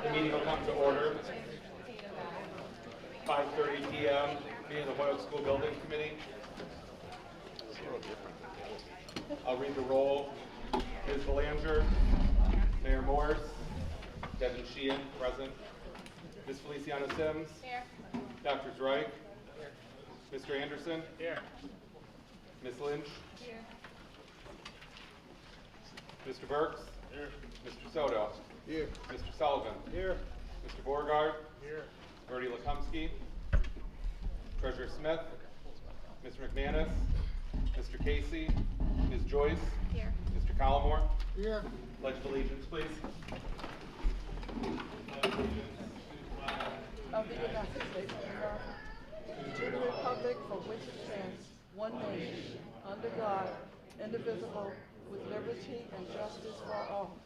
The meeting will come to order. 5:30 p.m. Meeting of the Holyoke School Building Committee. I'll read the roll. Ms. Belanger, Mayor Morse, Devin Sheehan, present. Ms. Feliciano Sims. Here. Dr. Zweig. Mr. Anderson. Here. Ms. Lynch. Here. Mr. Burks. Here. Mr. Soto. Here. Mr. Sullivan. Here. Mr. Beauregard. Here. Bertie Lekumsky. Treasurer Smith. Mr. McManus. Mr. Casey. Ms. Joyce. Here. Mr. Collmore. Here. Pledge of allegiance, please. Of the United States of America, to the republic for which it stands, one nation, under God, indivisible, with liberty and justice for all.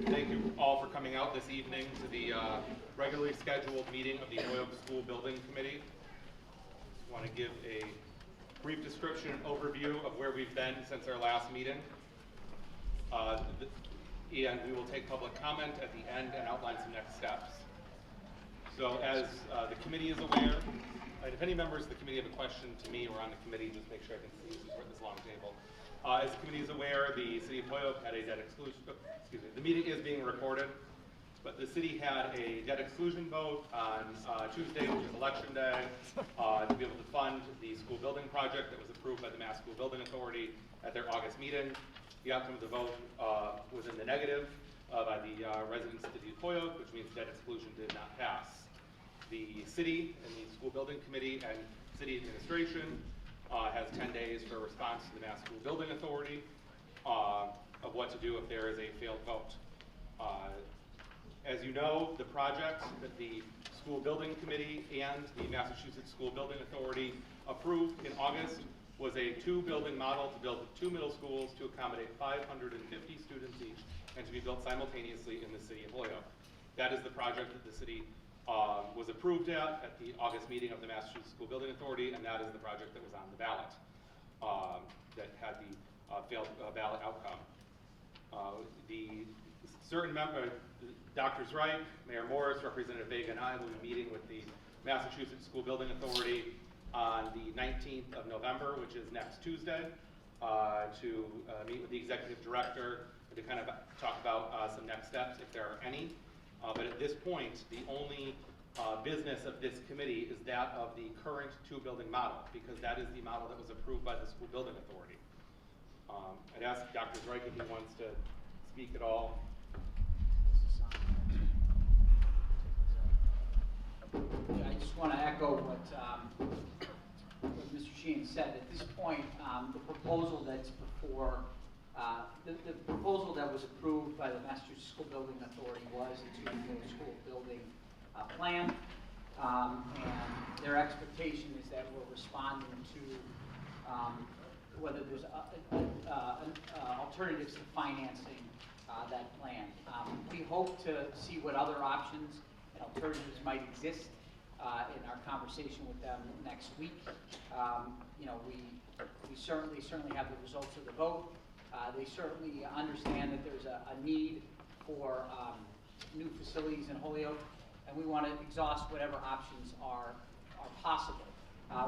Thank you all for coming out this evening to the regularly scheduled meeting of the Holyoke School Building Committee. I want to give a brief description and overview of where we've been since our last meeting. And we will take public comment at the end and outline some next steps. So as the committee is aware, and if any members of the committee have a question to me or on the committee, just make sure I can see this long table. As the committee is aware, the city of Holyoke had a debt exclusion, the meeting is being recorded, but the city had a debt exclusion vote on Tuesday, which is election day, to be able to fund the school building project that was approved by the Mass School Building Authority at their August meeting. The outcome of the vote was in the negative by the residents of the city of Holyoke, which means debt exclusion did not pass. The city and the school building committee and city administration has 10 days for a response to the Mass School Building Authority of what to do if there is a failed vote. As you know, the project that the school building committee and the Massachusetts School Building Authority approved in August was a two-building model to build two middle schools to accommodate 550 students each and to be built simultaneously in the city of Holyoke. That is the project that the city was approved at the August meeting of the Massachusetts School Building Authority, and that is the project that was on the ballot that had the failed ballot outcome. The certain member, Dr. Zweig, Mayor Morris, Representative Vega, and I will be meeting with the Massachusetts School Building Authority on the 19th of November, which is next Tuesday, to meet with the executive director and to kind of talk about some next steps, if there are any. But at this point, the only business of this committee is that of the current two-building model, because that is the model that was approved by the School Building Authority. I'd ask Dr. Zweig if he wants to speak at all. Yeah, I just want to echo what Mr. Sheehan said. At this point, the proposal that's before, the proposal that was approved by the Massachusetts School Building Authority was a two-middle school building plan. And their expectation is that we're responding to whether there's alternatives to financing that plan. We hope to see what other options and alternatives might exist in our conversation with them next week. You know, we certainly have the results of the vote. They certainly understand that there's a need for new facilities in Holyoke, and we want to exhaust whatever options are possible.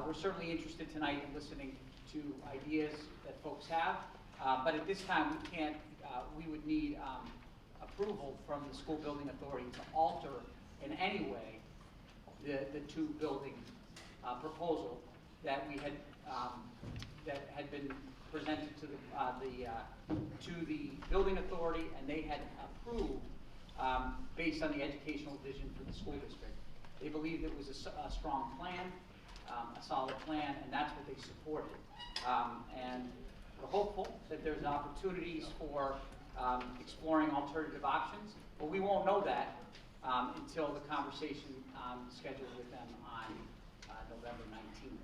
We're certainly interested tonight in listening to ideas that folks have, but at this time we can't. We would need approval from the School Building Authority to alter in any way the two-building proposal that we had that had been presented to the building authority, and they had approved based on the educational vision for the school district. They believed it was a strong plan, a solid plan, and that's what they supported. And we're hopeful that there's opportunities for exploring alternative options, but we won't know that until the conversation scheduled with them on November 19th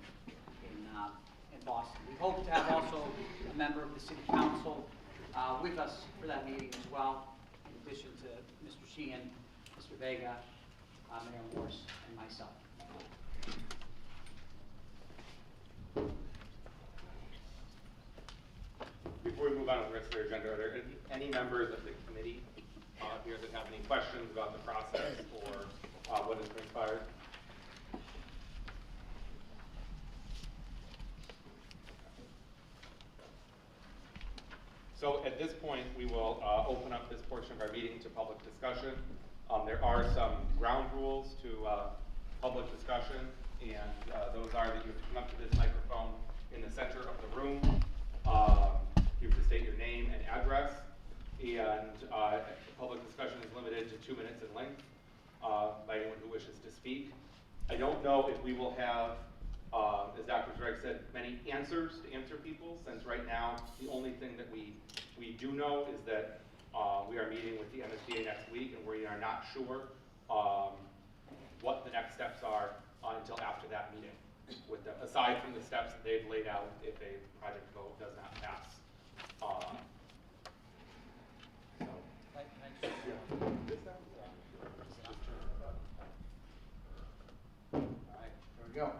in Boston. We hope to have also a member of the City Council with us for that meeting as well, in addition to Mr. Sheehan, Mr. Vega, Mayor Morse, and myself. move on with the rest of the agenda, are there any members of the committee here that have any questions about the process or what has transpired? So at this point, we will open up this portion of our meeting to public discussion. There are some ground rules to public discussion, and those are that you have to come up to this microphone in the center of the room. You have to state your name and address, and public discussion is limited to 2 minutes in length by anyone who wishes to speak. I don't know if we will have, as Dr. Zweig said, many answers to answer people, since right now the only thing that we do know is that we are meeting with the MSBA next week, and we are not sure what the next steps are until after that meeting with them, aside from the steps that they've laid out if a project vote does not pass. There we go.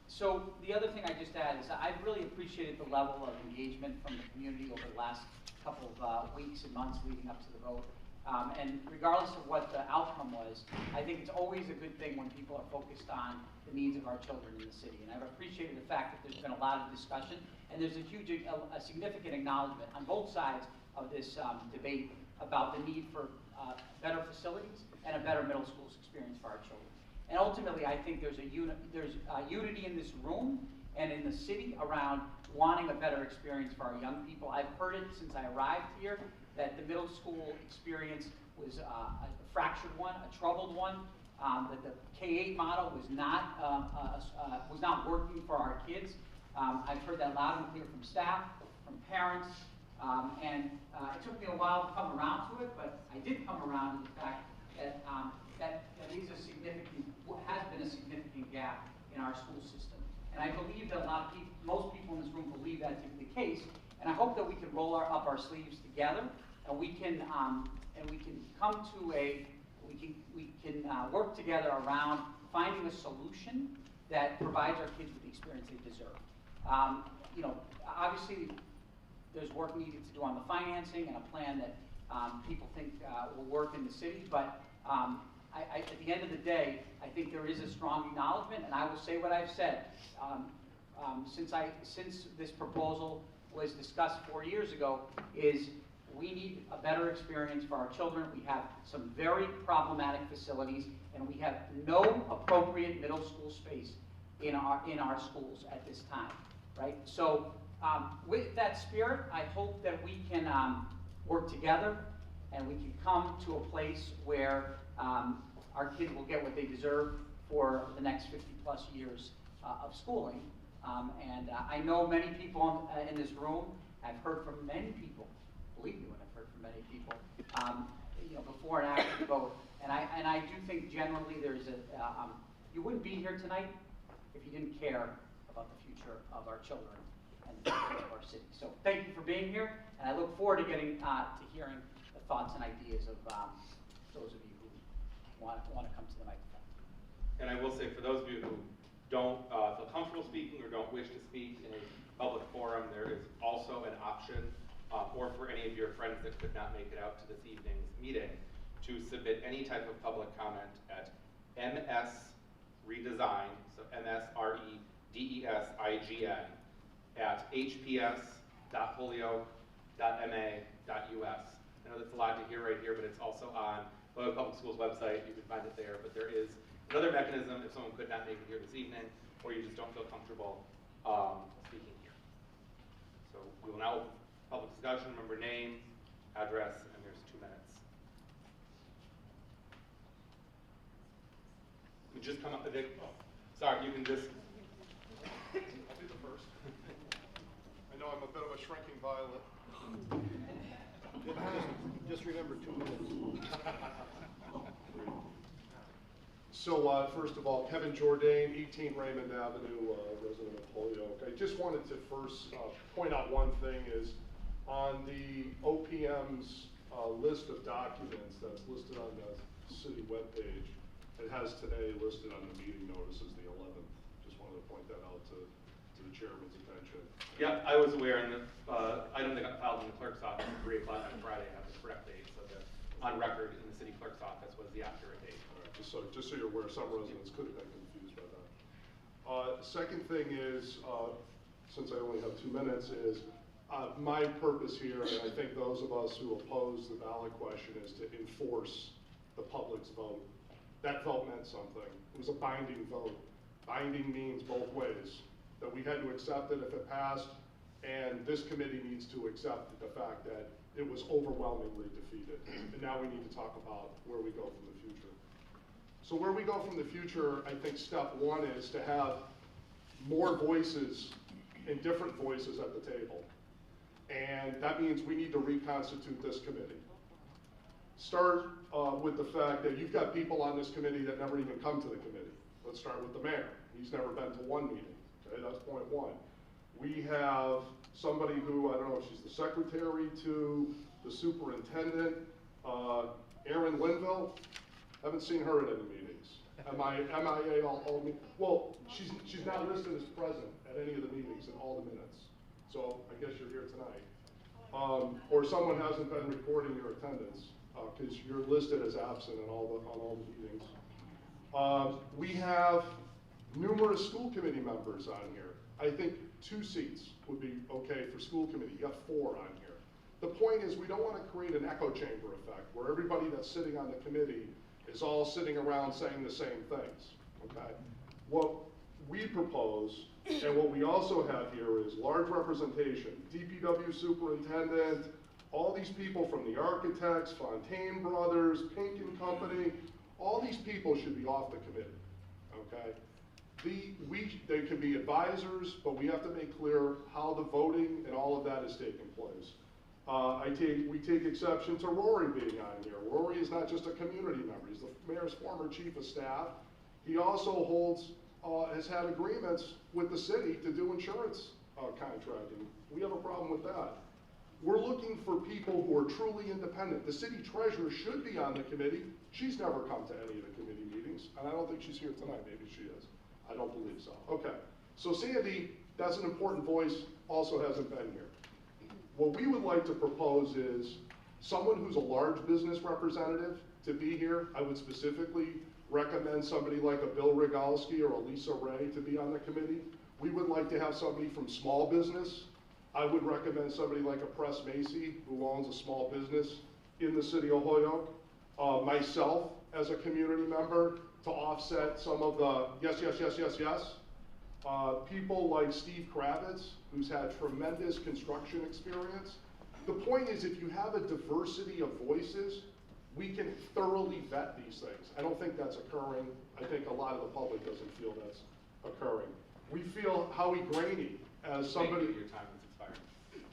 So the other thing I just add is I've really appreciated the level of engagement from the community over the last couple of weeks and months leading up to the vote. And regardless of what the outcome was, I think it's always a good thing when people are focused on the needs of our children in the city. And I've appreciated the fact that there's been a lot of discussion, and there's a significant acknowledgement on both sides of this debate about the need for better facilities and a better middle school experience for our children. And ultimately, I think there's unity in this room and in the city around wanting a better experience for our young people. I've heard it since I arrived here that the middle school experience was a fractured one, a troubled one, that the K-8 model was not working for our kids. I've heard that loud and clear from staff, from parents, and it took me a while to come around to it, but I did come around to the fact that that is a significant, has been a significant gap in our school system. And I believe that most people in this room believe that to be the case. And I hope that we can roll up our sleeves together, and we can come to we can work together around finding a solution that provides our kids with the experience they deserve. You know, obviously, there's work needed to do on the financing and a plan that people think will work in the city, but at the end of the day, I think there is a strong acknowledgement, and I will say what I've said. Since this proposal was discussed 4 years ago, is we need a better experience for our children. We have some very problematic facilities, and we have no appropriate middle school space in our schools at this time, right? So with that spirit, I hope that we can work together, and we can come to a place where our kids will get what they deserve for the next 50+ years of schooling. I know many people in this room. I've heard from many people. Believe me, when I've heard from many people, you know, before and after the vote. And I do think generally there's you wouldn't be here tonight if you didn't care about the future of our children and the future of our city. So thank you for being here, and I look forward to getting to hearing the thoughts and ideas of those of you who want to come to the microphone. And I will say, for those of you who don't feel comfortable speaking or don't wish to speak in a public forum, there is also an option, or for any of your friends that could not make it out to this evening's meeting, to submit any type of public comment at msredesign, so MSREDESIGN, at hps.holyoke.ma.us. I know that's a lot to hear right here, but it's also on the Public Schools website. You can find it there, but there is another mechanism if someone could not make it here this evening, or you just don't feel comfortable speaking here. So we will now open public discussion. Remember name, address, and there's 2 minutes. You just come up with it. Sorry, you can just. I'll be the first. I know I'm a bit of a shrinking violet. Just remember 2 minutes. So first of all, Kevin Jourdain, 18 Raymond Avenue, resident of Holyoke. I just wanted to first point out one thing is on the OPM's list of documents that's listed on the city webpage, it has today listed on the meeting notice as the 11th. Just wanted to point that out to the chairman's attention. Yeah, I was aware, and the item that got filed in the clerk's office at 3 o'clock on Friday had the correct date, so that on record in the city clerk's office was the accurate date. All right, just so you're aware, some residents could have been confused by that. Second thing is, since I only have 2 minutes, is my purpose here, and I think those of us who oppose the ballot question, is to enforce the public's vote. That vote meant something. It was a binding vote. Binding means both ways, that we had to accept it if it passed, and this committee needs to accept the fact that it was overwhelmingly defeated. And now we need to talk about where we go from the future. So where we go from the future, I think step one is to have more voices and different voices at the table. And that means we need to reconstitute this committee. Start with the fact that you've got people on this committee that never even come to the committee. Let's start with the mayor. He's never been to one meeting. Okay, that's point one. We have somebody who, I don't know if she's the secretary to the superintendent, Erin Linville. Haven't seen her at any meetings. MIA all meetings. Well, she's not listed as present at any of the meetings in all the minutes. So I guess you're here tonight. Or someone hasn't been recording your attendance because you're listed as absent in all the meetings. We have numerous school committee members on here. I think 2 seats would be okay for school committee. You have 4 on here. The point is we don't want to create an echo chamber effect where everybody that's sitting on the committee is all sitting around saying the same things, okay? What we propose, and what we also have here, is large representation. DPW superintendent, all these people from the architects, Fontaine Brothers, Pink and Company, all these people should be off the committee, okay? They can be advisors, but we have to make clear how the voting and all of that is taking place. We take exception to Rory being on here. Rory is not just a community member. He's the mayor's former chief of staff. He also has had agreements with the city to do insurance contracting. We have a problem with that. We're looking for people who are truly independent. The city treasurer should be on the committee. She's never come to any of the committee meetings, and I don't think she's here tonight. Maybe she is. I don't believe so. Okay, so Sandy, that's an important voice, also hasn't been here. What we would like to propose is someone who's a large business representative to be here. I would specifically recommend somebody like a Bill Rogalski or a Lisa Ray to be on the committee. We would like to have somebody from small business. I would recommend somebody like a Press Macy who owns a small business in the city of Holyoke. Myself as a community member to offset some of the yes. People like Steve Kravitz, who's had tremendous construction experience. The point is, if you have a diversity of voices, we can thoroughly vet these things. I don't think that's occurring. I think a lot of the public doesn't feel that's occurring. We feel Howie Graney as somebody. Thank you, your time has expired.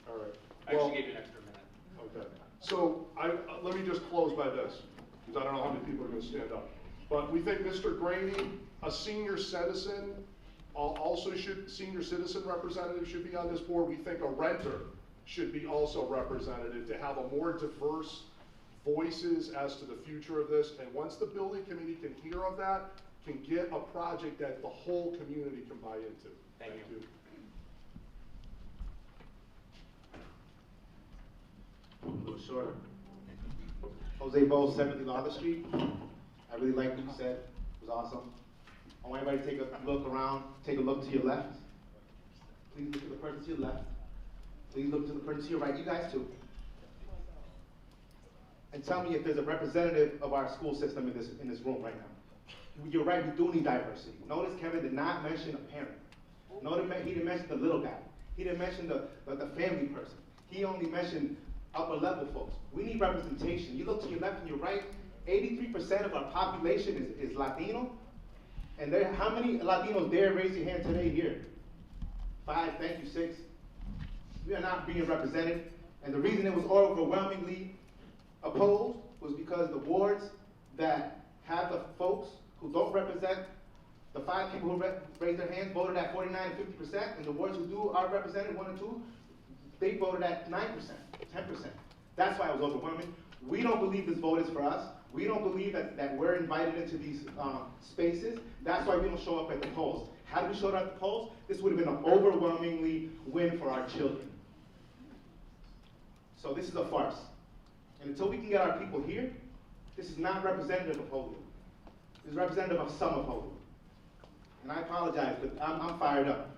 All right. I actually gave you an extra minute. Okay. So let me just close by this, because I don't know how many people are going to stand up. But we think Mr. Graney, a senior citizen, senior citizen representative should be on this board. We think a renter should be also representative to have a more diverse voices as to the future of this. And once the building committee can hear of that, can get a project that the whole community can buy into. Thank you. A little shorter. Jose Bo, 70 Lawler Street. I really like what you said. It was awesome. I want everybody to take a look around, take a look to your left. Please look at the person to your left. Please look to the person to your right. You guys too. And tell me if there's a representative of our school system in this room right now. You're right, we do need diversity. Notice Kevin did not mention a parent. Notice he didn't mention the little guy. He didn't mention the family person. He only mentioned upper level folks. We need representation. You look to your left and your right, 83% of our population is Latino. And how many Latinos dare raise your hand today here? 5, thank you, 6. We are not being represented. And the reason it was overwhelmingly opposed was because the wards that have the folks who don't represent, the 5 people who raised their hands voted at 49 and 50%, and the wards who are represented, 1 and 2, they voted at 9%, 10%. That's why it was overwhelming. We don't believe this vote is for us. We don't believe that we're invited into these spaces. That's why we don't show up at the polls. Had we showed up at the polls, this would have been an overwhelmingly win for our children. So this is a farce. And until we can get our people here, this is not representative of Holyoke. This is representative of some of Holyoke. And I apologize, but I'm fired up.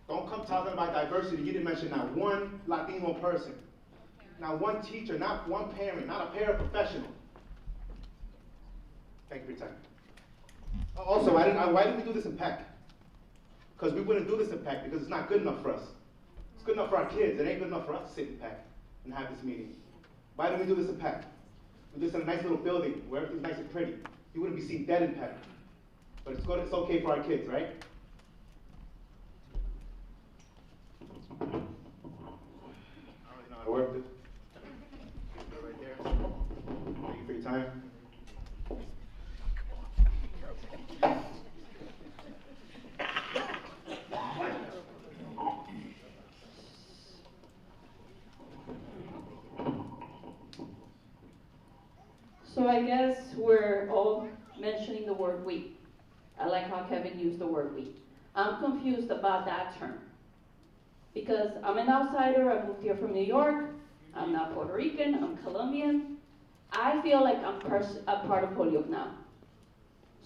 Don't come talking about diversity. You didn't mention not one Latino person, not one teacher, not one parent, not a paraprofessional. Thank you for your time. Also, why didn't we do this in PEC? Because we wouldn't do this in PEC because it's not good enough for us. It's good enough for our kids. It ain't good enough for us to sit in PEC and have this meeting. Why didn't we do this in PEC? We do this in a nice little building where everything's nice and pretty. You wouldn't be seen dead in PEC. But it's good, it's okay for our kids, right? I don't really know how to work this. Right there. Thank you for your time. So I guess we're all mentioning the word we. I like how Kevin used the word we. I'm confused about that term. Because I'm an outsider, I moved here from New York, I'm not Puerto Rican, I'm Colombian. I feel like I'm a part of Holyoke now.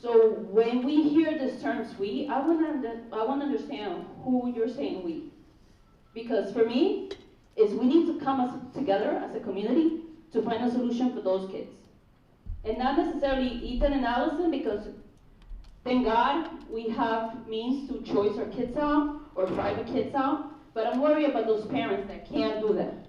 So when we hear this term we, I want to understand who you're saying we. Because for me, we need to come together as a community to find a solution for those kids. And not necessarily Ethan and Allison, because thank God we have means to choice our kids out or private kids out, but I'm worried about those parents that can't do that.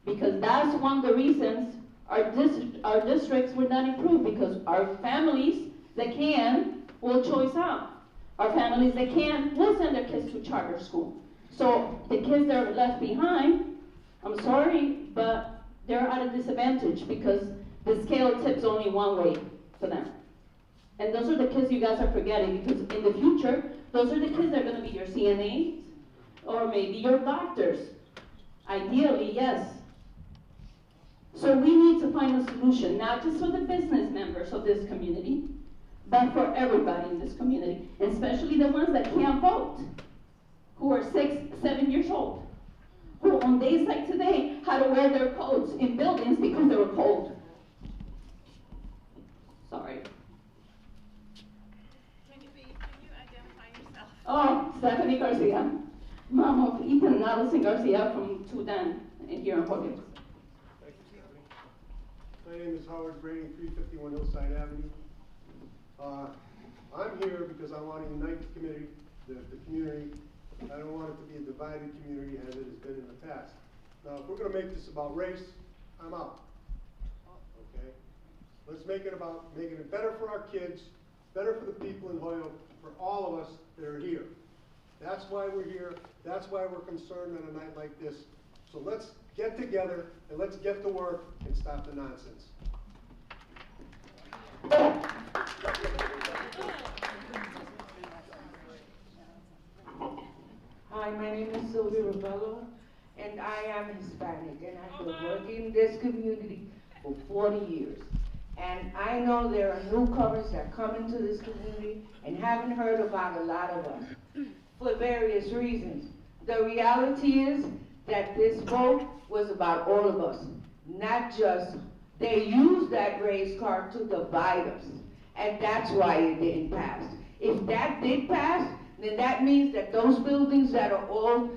Because that's one of the reasons our districts were not improved, because our families that can will choice out. Our families that can will send their kids to charter school. So the kids that are left behind, I'm sorry, but they're at a disadvantage because the scale tips only one way for them. And those are the kids you guys are forgetting, because in the future, those are the kids that are going to be your CNAs or maybe your doctors. Ideally, yes. So we need to find a solution, not just for the business members of this community, but for everybody in this community, especially the ones that can't vote, who are 6, 7 years old, who on days like today had to wear their coats in buildings because they were cold. Sorry. Can you identify yourself? Oh, Stephanie Garcia, mom of Ethan and Allison Garcia from 210 here in Holyoke. Thank you, Stephanie. My name is Howard Brady, 351 Hillside Avenue. I'm here because I want to unite the community. I don't want it to be a divided community as it has been in the past. Now, if we're going to make this about race, I'm out. Okay? Let's make it about making it better for our kids, better for the people in Holyoke, for all of us that are here. That's why we're here. That's why we're concerned on a night like this. So let's get together and let's get to work and stop the nonsense. Hi, my name is Sylvia Ravello, and I am Hispanic, and I've been working in this community for 40 years. And I know there are newcomers that come into this community and haven't heard about a lot of us for various reasons. The reality is that this vote was about all of us, not just, they used that race card to divide us, and that's why it didn't pass. If that did pass, then that means that those buildings that are all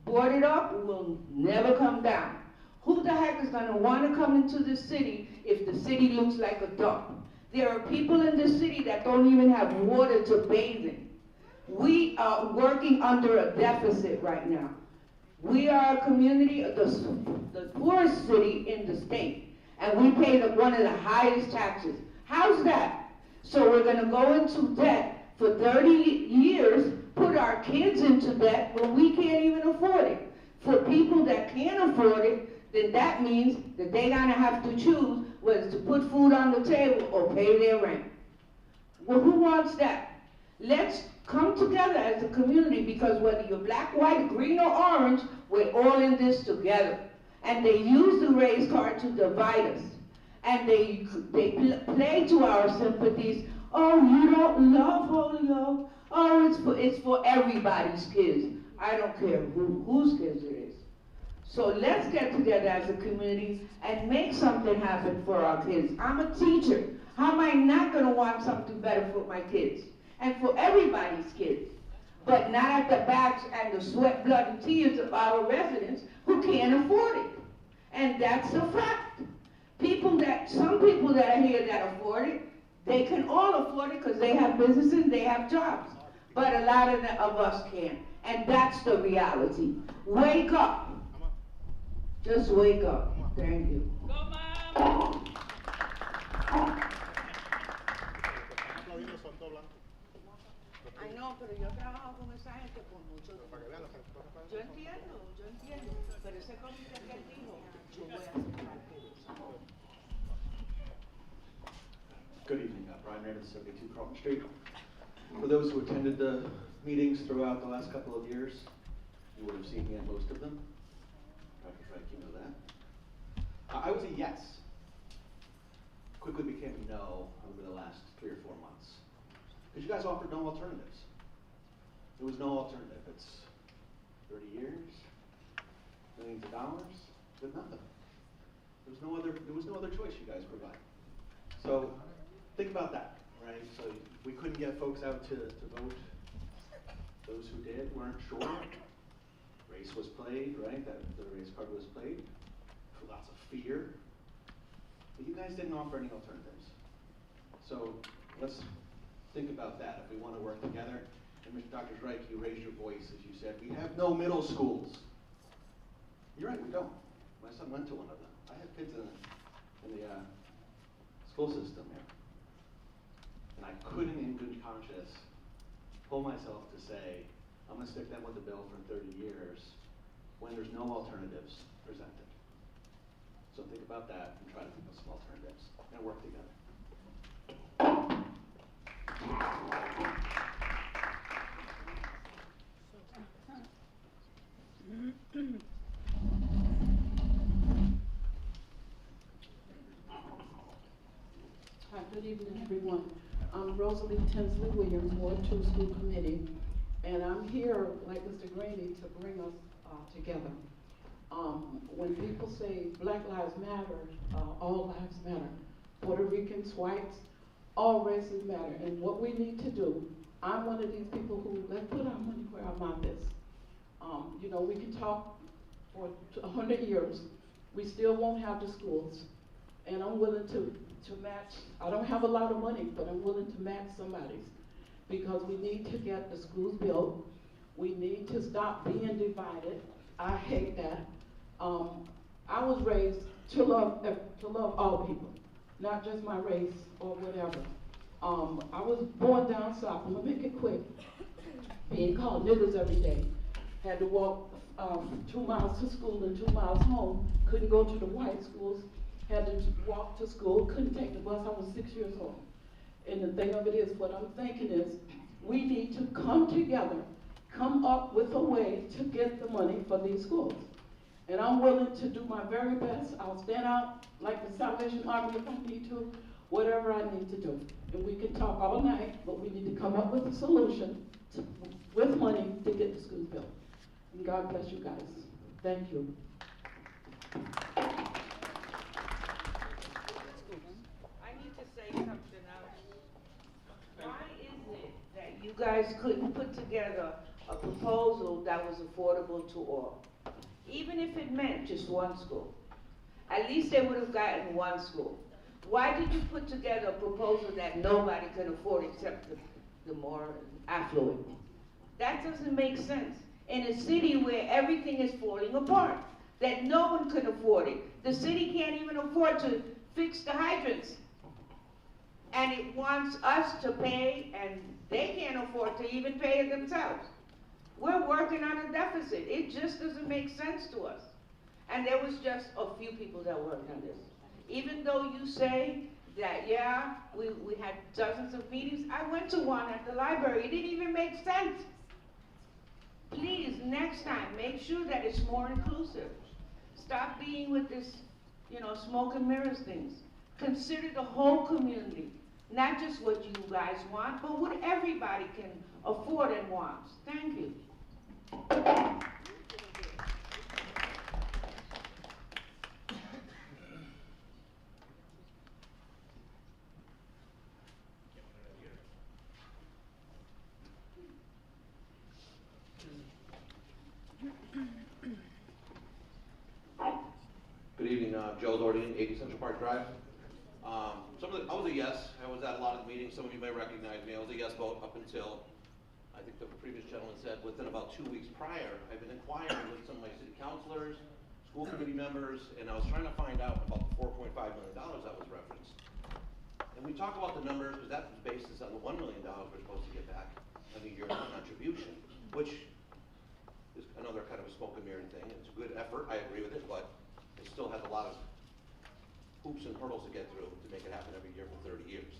boarded up will never come down. Who the heck is going to want to come into the city if the city looks like a dump? There are people in the city that don't even have water to bathe in. We are working under a deficit right now. We are a community, the poorest city in the state, and we pay one of the highest taxes. How's that? So we're going to go into debt for 30 years, put our kids into debt when we can't even afford it. For people that can't afford it, then that means that they're gonna have to choose whether to put food on the table or pay their rent. Well, who wants that? Let's come together as a community, because whether you're black, white, green, or orange, we're all in this together. And they use the race card to divide us. And they play to our sympathies oh, you don't love Holyoke. Oh, it's for everybody's kids. I don't care whose kids it is. So let's get together as a community and make something happen for our kids. I'm a teacher. How am I not gonna want something better for my kids? And for everybody's kids. But not at the backs and the sweat, blood, and tears of our residents who can't afford it. And that's a fact. Some people that are here that afford it, they can all afford it because they have businesses, they have jobs. But a lot of us can't. And that's the reality. Wake up. Just wake up. Thank you. Go, Mom! Ay, no, pero yo trabajo con esa gente por mucho tiempo. Yo entiendo, pero ese comité que él dijo, yo voy a ser parte de eso. Good evening, Brian Raymond, 72 Carlton Street. For those who attended the meetings throughout the last couple of years, you would have seen me at most of them. Dr. Frank, you know that. I was a yes. Quickly became a no over the last 3 or 4 months. Because you guys offered no alternatives. There was no alternative. It's 30 years, millions of dollars, but nothing. There was no other choice you guys provided. So think about that, right? So we couldn't get folks out to vote. Those who did weren't sure. Race was played, right? That the race card was played. For lots of fear. But you guys didn't offer any alternatives. So let's think about that if we want to work together. And Dr. Reich, you raised your voice as you said, we have no middle schools. You're right, we don't. My son went to one of them. I have kids in the school system here. And I couldn't in good conscience pull myself to say, I'm going to stick them with the bill for 30 years when there's no alternatives presented. So think about that and try to think of some alternatives and work together. Hi, good evening, everyone. I'm Rosalie Tinsley Williams, Ward 2 School Committee, and I'm here, like Mr. Graney, to bring us together. When people say Black Lives Matter, all lives matter. Puerto Ricans, whites, all races matter. And what we need to do, I'm one of these people who, let's put our money where our mouth is. You know, we can talk for 100 years. We still won't have the schools. And I'm willing to match. I don't have a lot of money, but I'm willing to match somebody's. Because we need to get the schools built. We need to stop being divided. I hate that. I was raised to love all people, not just my race or whatever. I was born down south. I'm gonna make it quick. Being called niggers every day. Had to walk 2 miles to school and 2 miles home. Couldn't go to the white schools. Had to walk to school. Couldn't take the bus. I was 6 years old. And the thing of it is, what I'm thinking is, we need to come together, come up with a way to get the money for these schools. And I'm willing to do my very best. I'll stand out like the Salvation Army if I need to, whatever I need to do. And we can talk all night, but we need to come up with a solution with money to get the schools built. And God bless you guys. Thank you. I need to say something else. Why is it that you guys couldn't put together a proposal that was affordable to all? Even if it meant just one school. At least they would have gotten one school. Why did you put together a proposal that nobody can afford except the more affluent? That doesn't make sense. In a city where everything is falling apart, that no one can afford it. The city can't even afford to fix the hydrants. And it wants us to pay, and they can't afford to even pay it themselves. We're working on a deficit. It just doesn't make sense to us. And there was just a few people that worked on this. Even though you say that, yeah, we had dozens of meetings, I went to one at the library. It didn't even make sense. Please, next time, make sure that it's more inclusive. Stop being with this, smoke and mirrors things. Consider the whole community. Not just what you guys want, but what everybody can afford and wants. Thank you. Good evening, Joe Doherty, 80 Central Park Drive. I was a yes. I was at a lot of the meetings. Some of you may recognize me. I was a yes vote up until, I think the previous gentleman said, within about 2 weeks prior, I've been inquiring with some of my city councilors, school committee members, and I was trying to find out about the $4.5 million that was referenced. And we talk about the numbers because that was based on the $1 million we're supposed to get back on the yearly contribution, which is another kind of a smoke and mirror thing. It's a good effort. I agree with it, but it still has a lot of hoops and hurdles to get through to make it happen every year for 30 years.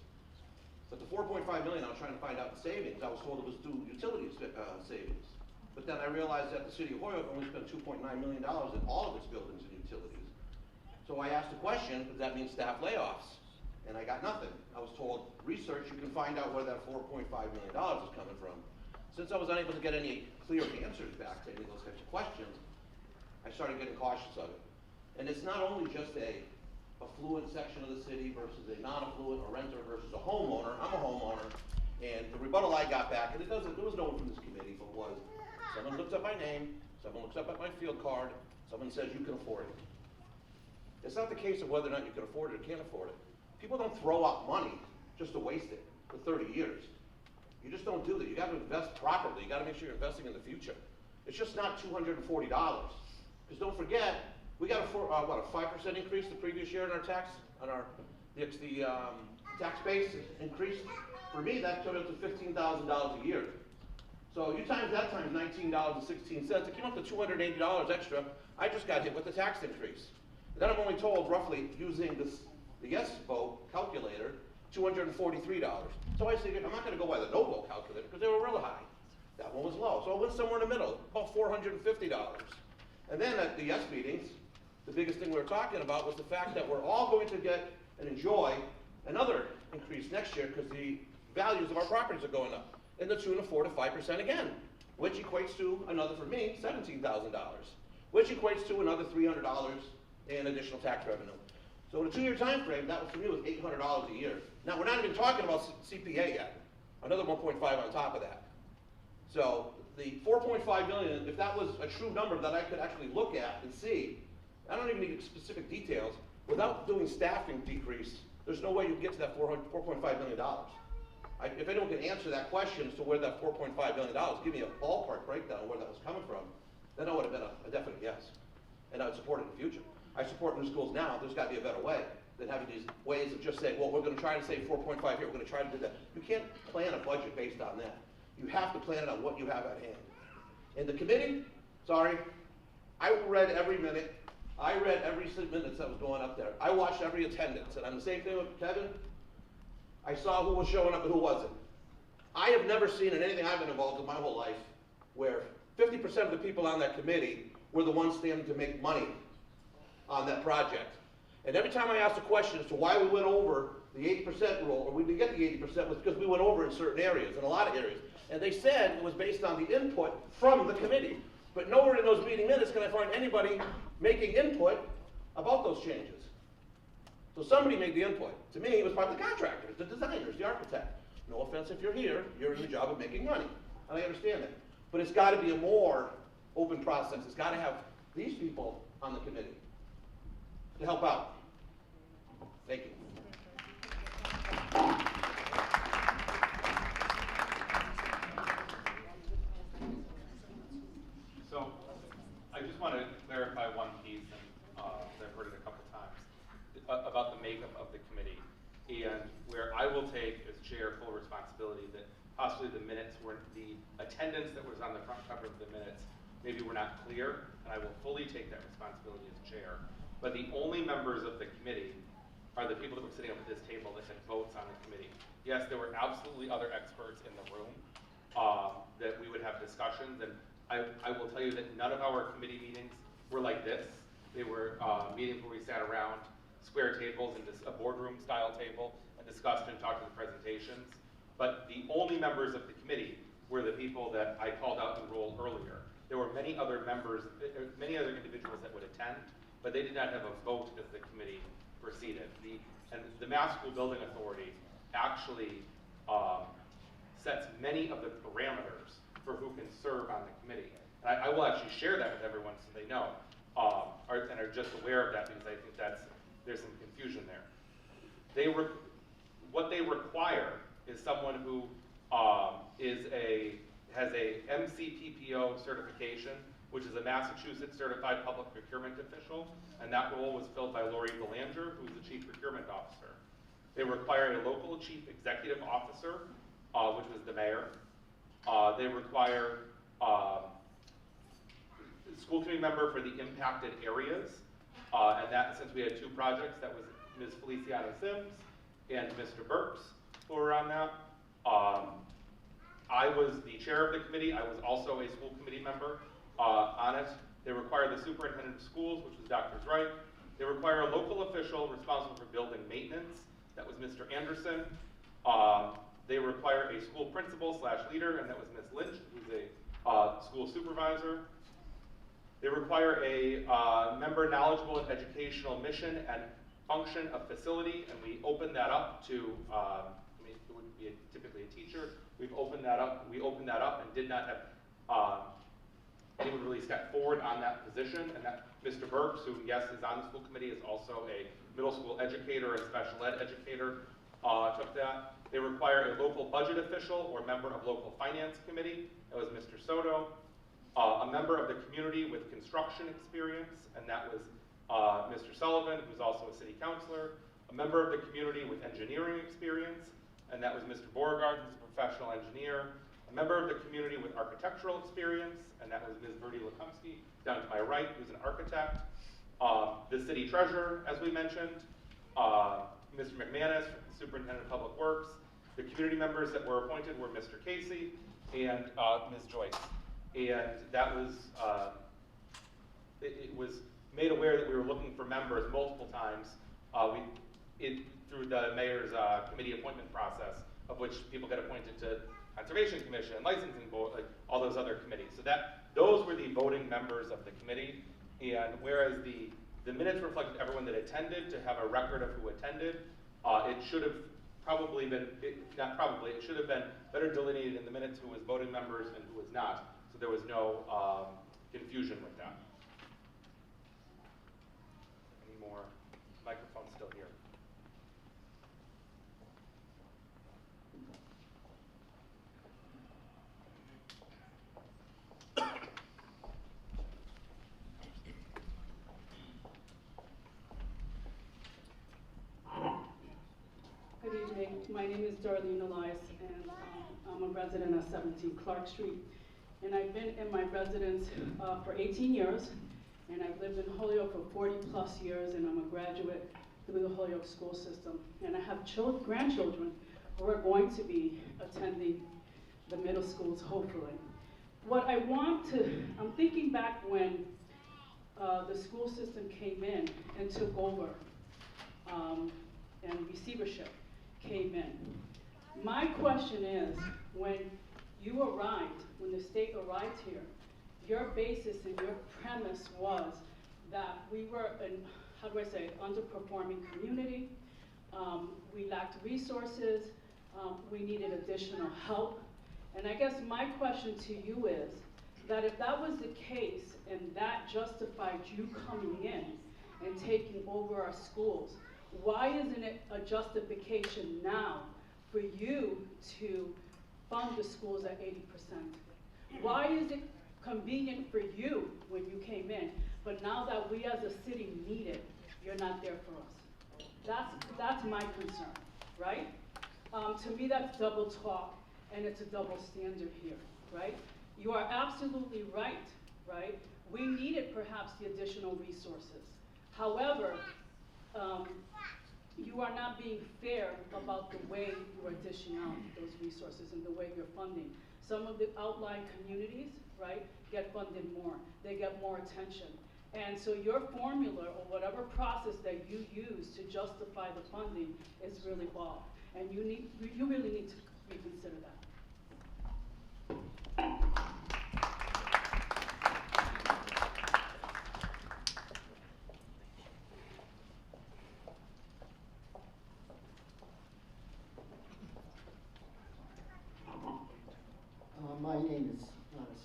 But the $4.5 million, I was trying to find out the savings. I was told it was due utilities savings. But then I realized that the city of Hoyoke only spent $2.9 million in all of its buildings and utilities. So I asked the question, does that mean staff layoffs? And I got nothing. I was told, research, you can find out where that $4.5 million is coming from. Since I was unable to get any clear answers back to any of those types of questions, I started getting cautious of it. And it's not only just a affluent section of the city versus a non-affluent, a renter versus a homeowner. I'm a homeowner, and the rebuttal I got back, and there was no one from this committee, but was, someone looks up my name, someone looks up at my field card, someone says you can afford it. It's not the case of whether or not you can afford it or can't afford it. People don't throw out money just to waste it for 30 years. You just don't do that. You gotta invest properly. You gotta make sure you're investing in the future. It's just not $240. Because don't forget, we got a 5% increase the previous year in our tax, on our, the tax base increased. For me, that turned out to $15,000 a year. So you times that times $19.16, it came up to $280 extra. I just got hit with the tax increase. And then I'm only told roughly using the yes vote calculator, $243. So I figured I'm not gonna go by the no vote calculator because they were real high. That one was low. So I went somewhere in the middle, about $450. And then at the yes meetings, the biggest thing we were talking about was the fact that we're all going to get and enjoy another increase next year because the values of our properties are going up in the tune of 4 to 5% again, which equates to another, for me, $17,000, which equates to another $300 in additional tax revenue. So in a 2-year time frame, that was, for me, was $800 a year. Now, we're not even talking about CPA yet, another 1.5 on top of that. So the 4.5 million, if that was a true number that I could actually look at and see, I don't even need specific details. Without doing staffing decrease, there's no way you can get to that $4.5 million. If anyone can answer that question as to where that $4.5 million, give me a ballpark breakdown of where that was coming from, then I would have been a definite yes. And I would support it in the future. I support new schools now. There's got to be a better way than having these ways of just saying, well, we're going to try to save 4.5 here, we're going to try to do that. You can't plan a budget based on that. You have to plan it on what you have at hand. In the committee, sorry, I read every minute. I read every minutes that was going up there. I watched every attendance, and I'm the same thing with Kevin. I saw who was showing up and who wasn't. I have never seen in anything I've been involved in my whole life where 50% of the people on that committee were the ones standing to make money on that project. And every time I asked a question as to why we went over the 80% rule, or we didn't get the 80%, was because we went over in certain areas, in a lot of areas. And they said it was based on the input from the committee. But nowhere in those meeting minutes can I find anybody making input about those changes. So somebody made the input. To me, it was probably the contractors, the designers, the architect. No offense if you're here, you're in the job of making money. And I understand that. But it's got to be a more open process. It's got to have these people on the committee to help out. Thank you. So I just want to clarify one piece, and I've heard it a couple times, about the makeup of the committee, and where I will take as chair full responsibility that possibly the minutes were, the attendance that was on the front cover of the minutes maybe were not clear, and I will fully take that responsibility as chair. But the only members of the committee are the people that were sitting up at this table that had votes on the committee. Yes, there were absolutely other experts in the room that we would have discussions, and I will tell you that none of our committee meetings were like this. They were meetings where we sat around square tables and just a boardroom style table and discussed and talked to the presentations. But the only members of the committee were the people that I called out in roll earlier. There were many other members, many other individuals that would attend, but they did not have a vote as the committee proceeded. And the Mass School Building Authority actually sets many of the parameters for who can serve on the committee. And I will actually share that with everyone so they know, and are just aware of that, because I think there's some confusion there. What they require is someone who has a MCPPO certification, which is a Massachusetts Certified Public Procurement Official, and that role was filled by Lori Belanger, who's the Chief Procurement Officer. They require a local Chief Executive Officer, which was the mayor. They require a school committee member for the impacted areas, and that, since we had two projects, that was Ms. Feliciano Sims and Mr. Burks, who were on that. I was the chair of the committee. I was also a school committee member on it. They require the superintendent of schools, which was Dr. Wright. They require a local official responsible for building maintenance. That was Mr. Anderson. They require a school principal / leader, and that was Ms. Lynch, who's a school supervisor. They require a member knowledgeable in educational mission and function of facility, and we opened that up to, it would be typically a teacher. We opened that up and did not have anyone really step forward on that position, and that Mr. Burks, who, yes, is on the school committee, is also a middle school educator, a special ed educator, took that. They require a local budget official or member of local finance committee. That was Mr. Soto. A member of the community with construction experience, and that was Mr. Sullivan, who's also a city councilor. A member of the community with engineering experience, and that was Mr. Beauregard, who's a professional engineer. A member of the community with architectural experience, and that was Ms. Verdi Lekumsky, down to my right, who's an architect. The city treasurer, as we mentioned. Mr. McManus, superintendent of public works. The community members that were appointed were Mr. Casey and Ms. Joyce. And that was, it was made aware that we were looking for members multiple times through the mayor's committee appointment process, of which people get appointed to Conservation Commission, Licensing Board, like all those other committees. So those were the voting members of the committee. And whereas the minutes reflected everyone that attended to have a record of who attended, it should have probably been, it should have been better delineated in the minutes who was voting members and who was not. So there was no confusion with that. Any more? Microphone's still here. Good evening. My name is Darlene Elias, and I'm a resident of 17 Clark Street. And I've been in my residence for 18 years, and I've lived in Holyoke for 40 plus years, and I'm a graduate through the Holyoke school system. And I have grandchildren who are going to be attending the middle schools, hopefully. What I want to, I'm thinking back when the school system came in and took over, and receivership came in. My question is, when you arrived, when the state arrived here, your basis and your premise was that we were an, how do I say, underperforming community, we lacked resources, we needed additional help. And I guess my question to you is that if that was the case and that justified you coming in and taking over our schools, why isn't it a justification now for you to fund the schools at 80%? Why is it convenient for you when you came in, but now that we as a city need it, you're not there for us? That's my concern, right? To me, that's double talk, and it's a double standard here, right? You are absolutely right, right? We needed perhaps the additional resources. However, you are not being fair about the way you are dishing out those resources and the way you're funding. Some of the outlying communities, right, get funded more. They get more attention. And so your formula or whatever process that you use to justify the funding is really off. And you really need to reconsider that. My name is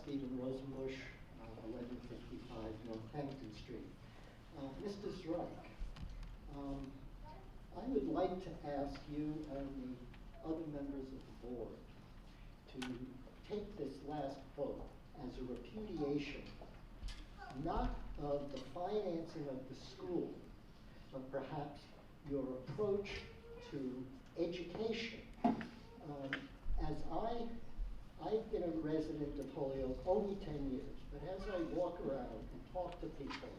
Stephen Rosenbush, 1155 North Hampton Street. Mr. Zreich, I would like to ask you and the other members of the board to take this last vote as a repudiation, not of the financing of the school, but perhaps your approach to education. As I've been a resident of Holyoke only 10 years, but as I walk around and talk to people,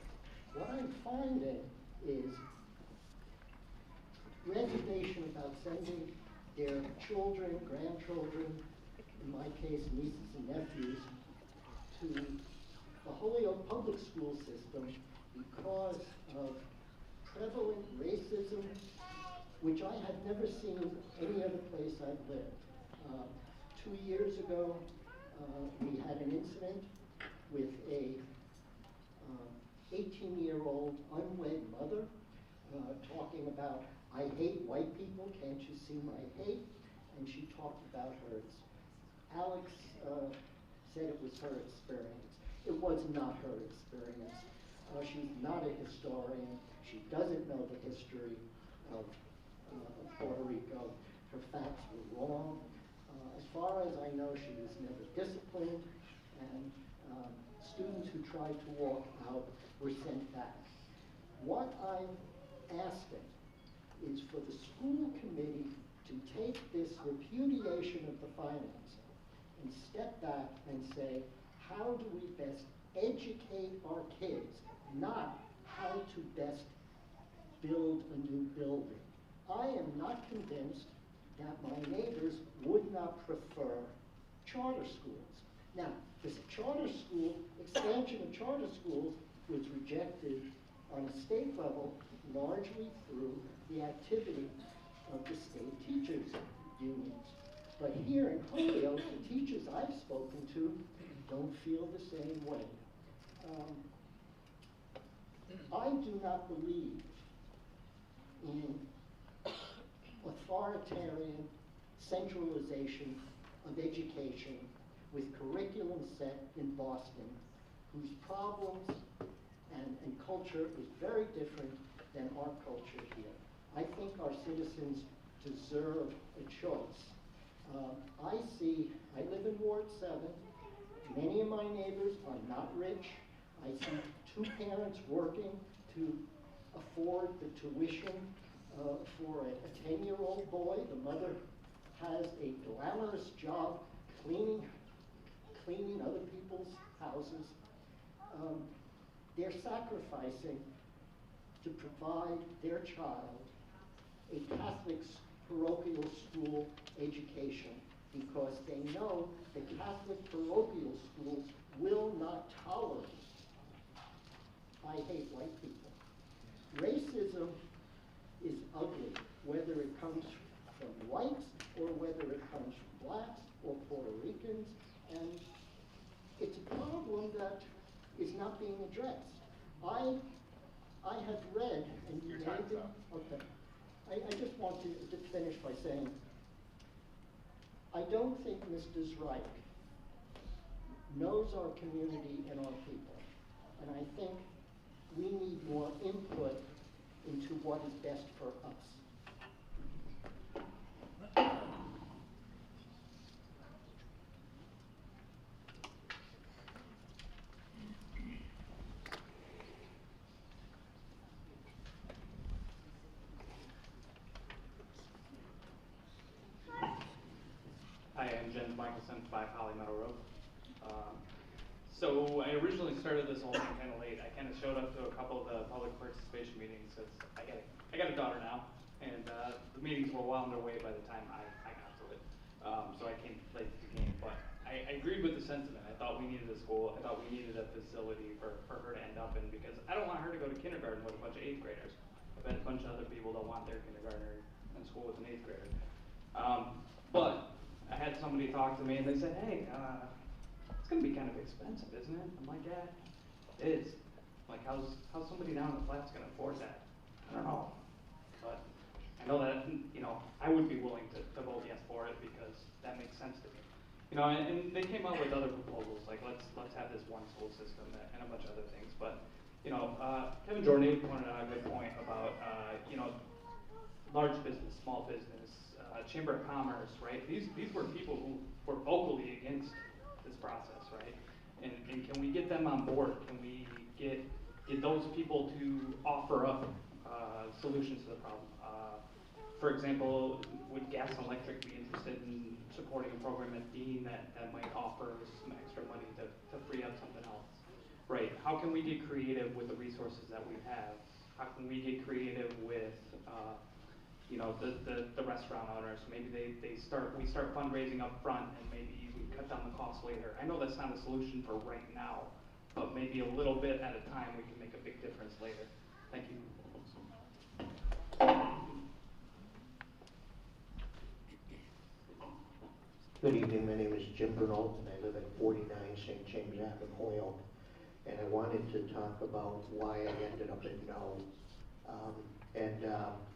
what I'm finding is reservation about sending their children, grandchildren, in my case nieces and nephews, to the Holyoke public school system because of prevalent racism, which I have never seen any other place I've lived. 2 years ago, we had an incident with a 18-year-old unwed mother talking about, I hate white people, can't you see my hate? And she talked about hers. Alex said it was her experience. It was not her experience. She's not a historian. She doesn't know the history of Puerto Rico. Her facts were wrong. As far as I know, she was never disciplined, and students who tried to walk out were sent back. What I'm asking is for the school committee to take this repudiation of the financing and step back and say, how do we best educate our kids, not how to best build a new building. I am not convinced that my neighbors would not prefer charter schools. Now, this charter school, expansion of charter schools was rejected on a state level largely through the activity of the state teachers unions. But here in Holyoke, the teachers I've spoken to don't feel the same way. I do not believe in authoritarian centralization of education with curriculum set in Boston, whose problems and culture is very different than our culture here. I think our citizens deserve a choice. I live in Ward 7. Many of my neighbors are not rich. I see two parents working to afford the tuition for a 10-year-old boy. The mother has a glamorous job cleaning other people's houses. They're sacrificing to provide their child a Catholic parochial school education because they know the Catholic parochial schools will not tolerate I hate white people. Racism is ugly, whether it comes from whites or whether it comes from blacks or Puerto Ricans, and it's a problem that is not being addressed. I have read, and you may be, okay. I just want to finish by saying, I don't think Mr. Zreich knows our community and our people, and I think we need more input into what is best for us. Hi, I'm Jen Michelson, 5 Holly Meadow Road. So I originally started this whole thing kind of late. I kind of showed up to a couple of the public participation meetings because I got a daughter now, and the meetings were well underway by the time I got to it. So I came late to the game, but I agreed with the sentiment. I thought we needed a school. I thought we needed a facility for her to end up in because I don't want her to go to kindergarten with a bunch of 8th graders. I bet a bunch of other people don't want their kindergartner in school with an 8th grader. But I had somebody talk to me and they said, hey, it's gonna be kind of expensive, isn't it? I'm like, yeah, it is. Like, how's somebody down in the flats gonna afford that? I don't know. But I know that, I would be willing to vote yes for it because that makes sense to me. And they came up with other proposals, like let's have this one school system and a bunch of other things. But, Kevin Jordan pointed out a good point about, large business, small business, Chamber of Commerce, right? These were people who were vocally against this process, right? And can we get them on board? Can we get those people to offer up solutions to the problem? For example, would Gas and Electric be interested in supporting a program at Dean that might offer some extra money to free up something else? Right, how can we get creative with the resources that we have? How can we get creative with the restaurant owners? Maybe we start fundraising up front and maybe we cut down the cost later. I know that's not a solution for right now, but maybe a little bit at a time we can make a big difference later. Thank you. Good evening, my name is Jim Bernal, and I live at 49 St. James Ave in Holyoke. And I wanted to talk about why I ended up at no.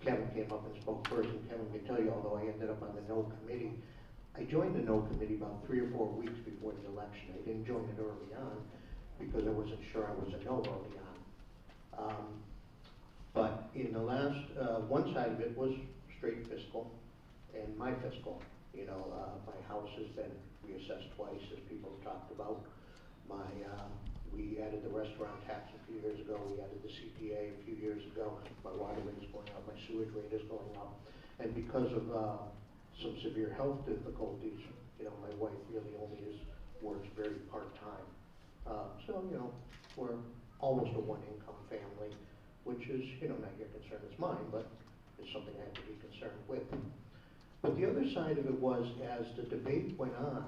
Kevin came up and spoke first, and Kevin can tell you, although I ended up on the no committee, I joined the no committee about 3 or 4 weeks before the election. I didn't join it early on because I wasn't sure I was a no early on. But in the last, one side of it was straight fiscal and my fiscal. My house has been reassessed twice, as people have talked about. We added the restaurant tax a few years ago. We added the CPA a few years ago. My water rate is going up. My sewage rate is going up. And because of some severe health difficulties, my wife really only works very part-time. So, we're almost a one-income family, which is, not your concern, it's mine, but it's something I have to be concerned with. But the other side of it was, as the debate went on,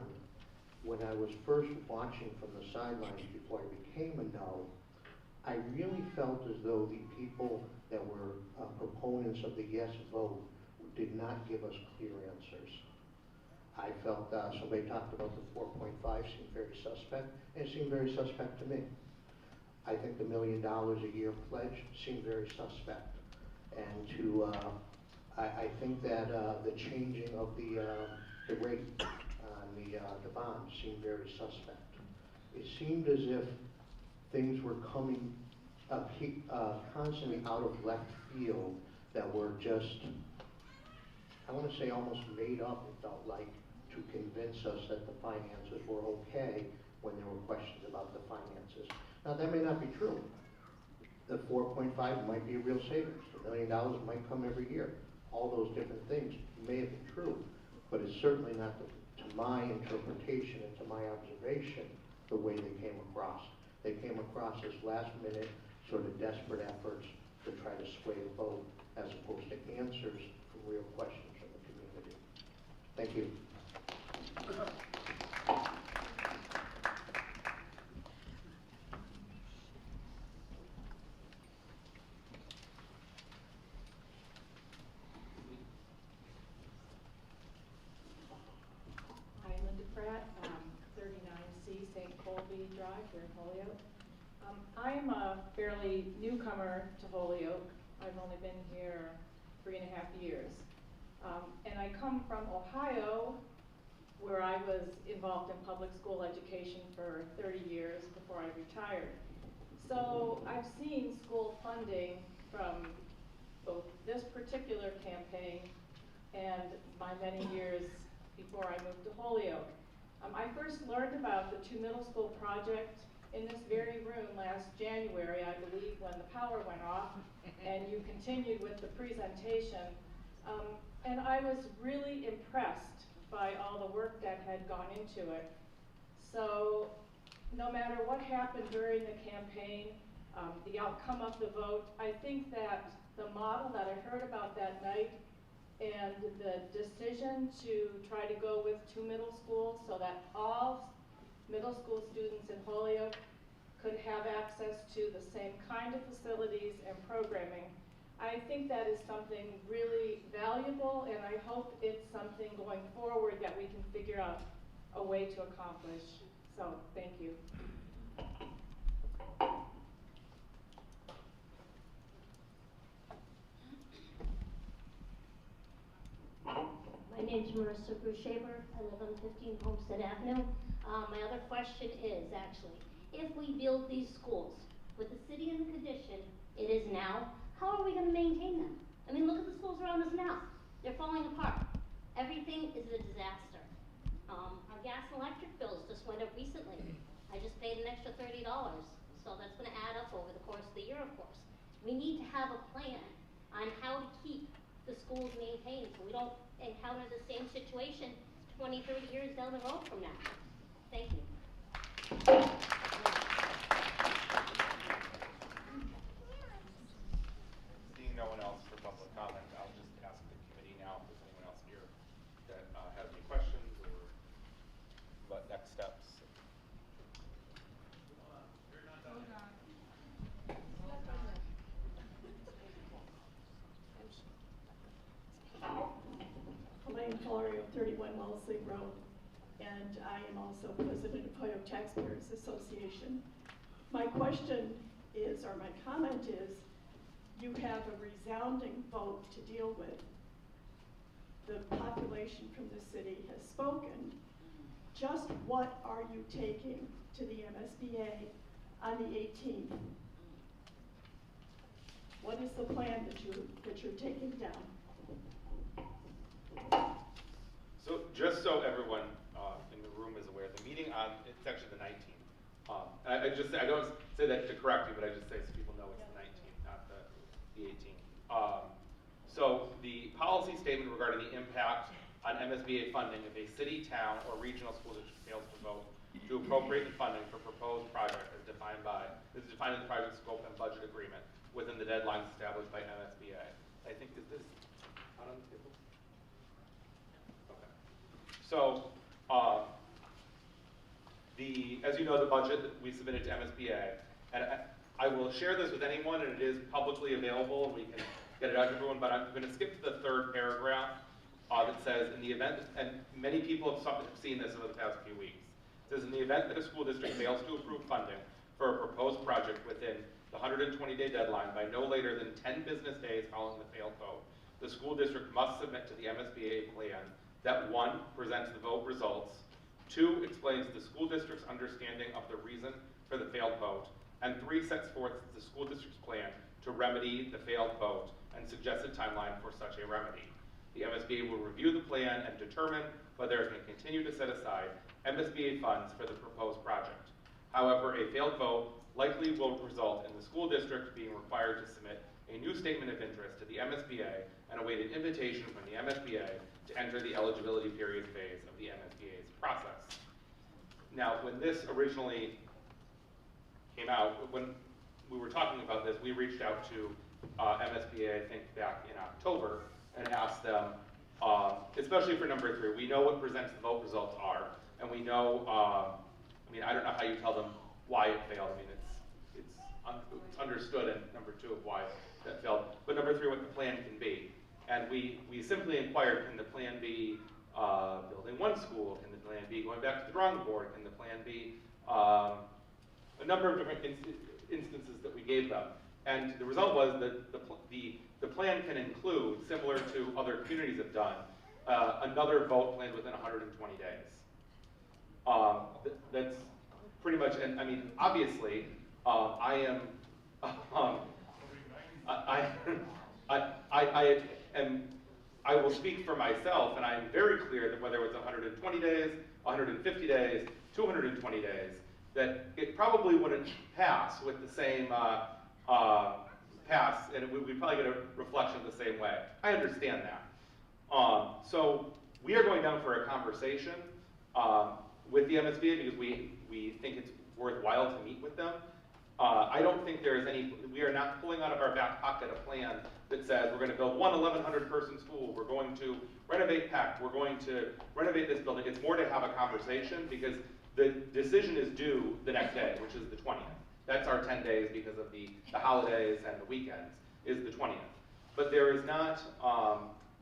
when I was first watching from the sidelines before I became a no, I really felt as though the people that were proponents of the yes vote did not give us clear answers. I felt somebody talked about the 4.5 seemed very suspect, and it seemed very suspect to me. I think the $1 million a year pledge seemed very suspect. And I think that the changing of the rate on the bonds seemed very suspect. It seemed as if things were coming constantly out of left field that were just, I want to say almost made up, it felt like, to convince us that the finances were okay when there were questions about the finances. Now that may not be true. The 4.5 might be a real savings. The $1 million might come every year. All those different things may have been true, but it's certainly not, to my interpretation and to my observation, the way they came across. They came across as last minute, sort of desperate efforts to try to sway the vote, as opposed to answers from real questions from the community. Thank you. Hi, Linda Pratt, 39C St. Colby Drive here in Holyoke. I'm a fairly newcomer to Holyoke. I've only been here 3.5 years. And I come from Ohio, where I was involved in public school education for 30 years before I retired. So I've seen school funding from both this particular campaign and my many years before I moved to Holyoke. I first learned about the 2 middle school project in this very room last January, I believe, when the power went off, and you continued with the presentation. And I was really impressed by all the work that had gone into it. So no matter what happened during the campaign, the outcome of the vote, I think that the model that I heard about that night and the decision to try to go with 2 middle schools so that all middle school students in Holyoke could have access to the same kind of facilities and programming I think that is something really valuable, and I hope it's something going forward that we can figure out a way to accomplish. So, thank you. My name's Marissa Brushaber. I live on 15 Homestead Avenue. My other question is actually, if we build these schools with the city in the condition it is now, how are we going to maintain them? I mean, look at the schools around us now. They're falling apart. Everything is a disaster. Our gas and electric bills just went up recently. I just paid an extra $30, so that's going to add up over the course of the year, of course. We need to have a plan on how to keep the schools maintained so we don't encounter the same situation 20, 30 years down the road from now. Thank you. Seeing no one else for public comment, I'll just ask the committee now if there's anyone else here that has any questions or what next steps. Elaine Florio, 31 Wellesley Road, and I am also president of Holyoke Taxpayers Association. My question is, or my comment is, you have a resounding vote to deal with. The population from the city has spoken. Just what are you taking to the MSBA on the 18th? What is the plan that you're taking down? So just so everyone in the room is aware, the meeting on, it's actually the 19th. I don't say that to correct you, but I just say so people know it's the 19th, not the 18th. So the policy statement regarding the impact on MSBA funding if a city, town, or regional school district fails to vote to appropriate the funding for proposed project is defined in the project scope and budget agreement within the deadlines established by MSBA. I think, is this out on the table? Okay. So, as you know, the budget that we submitted to MSBA, and I will share this with anyone, and it is publicly available, and we can get it out to everyone, but I'm going to skip to the third paragraph that says, in the event, and many people have seen this over the past few weeks, it says, in the event that a school district fails to approve funding for a proposed project within the 120-day deadline by no later than 10 business days following the failed vote, the school district must submit to the MSBA a plan that 1, presents the vote results, 2, explains the school district's understanding of the reason for the failed vote, and 3, sets forth the school district's plan to remedy the failed vote and suggested timeline for such a remedy. The MSBA will review the plan and determine whether it can continue to set aside MSBA funds for the proposed project. However, a failed vote likely will result in the school district being required to submit a new statement of interest to the MSBA and await an invitation from the MSBA to enter the eligibility period phase of the MSBA's process. Now, when this originally came out, when we were talking about this, we reached out to MSBA, I think back in October, and asked them, especially for number 3, we know what presents the vote results are, and we know, I mean, I don't know how you tell them why it failed. I mean, it's understood in number 2 of why that failed, but number 3, what the plan can be. And we simply inquired, can the plan be building one school? Can the plan be going back to the drawing board? Can the plan be a number of different instances that we gave them? And the result was that the plan can include, similar to other communities have done, another vote planned within 120 days. That's pretty much, and I mean, obviously, I will speak for myself, and I am very clear that whether it's 120 days, 150 days, 220 days, that it probably wouldn't pass with the same pass, and we'd probably get a reflection the same way. I understand that. So we are going down for a conversation with the MSBA because we think it's worthwhile to meet with them. I don't think there is any, we are not pulling out of our back pocket a plan that says we're going to build one 1,100-person school, we're going to renovate Peck, we're going to renovate this building. It's more to have a conversation because the decision is due the next day, which is the 20th. That's our 10 days because of the holidays and the weekends, is the 20th. but there is not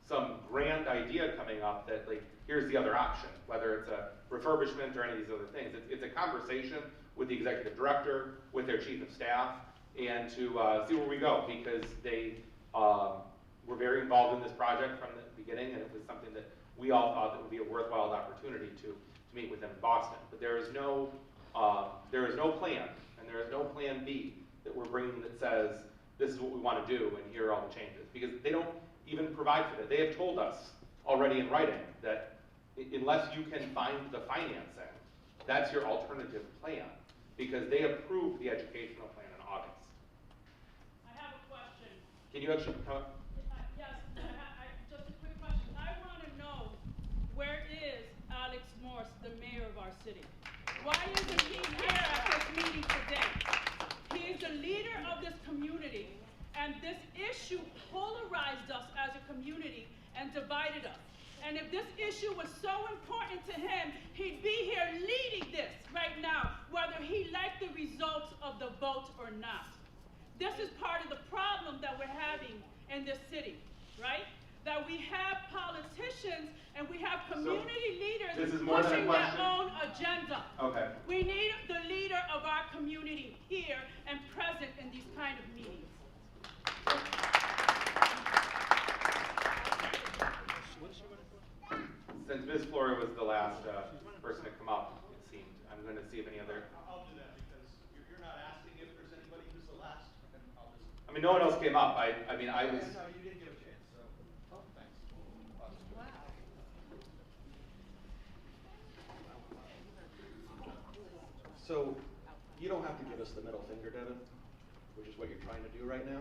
some grand idea coming up that like, here's the other option, whether it's a refurbishment or any of these other things. It's a conversation with the executive director, with their chief of staff, and to see where we go, because they were very involved in this project from the beginning, and it was something that we all thought that would be a worthwhile opportunity to meet with them in Boston. But there is no plan, and there is no plan B that we're bringing that says, this is what we want to do, and here are all the changes. Because they don't even provide for that. They have told us already in writing that unless you can find the financing, that's your alternative plan, because they approved the educational plan in August. I have a question. Can you actually come? Yes, just a quick question. I want to know, where is Alex Morse, the mayor of our city? Why isn't he here at this meeting today? He is the leader of this community, and this issue polarized us as a community and divided us. And if this issue was so important to him, he'd be here leading this right now, whether he liked the results of the vote or not. This is part of the problem that we're having in this city, right? That we have politicians and we have community leaders pushing their own agenda. Okay. We need the leader of our community here and present in these kind of meetings. Since Ms. Flora was the last person to come up, it seemed, I'm going to see if any other. I'll do that because you're not asking if there's anybody who's the last. I mean, no one else came up. I mean, I was. No, you didn't get a chance. So, thanks. So, you don't have to give us the middle finger, Devin, which is what you're trying to do right now.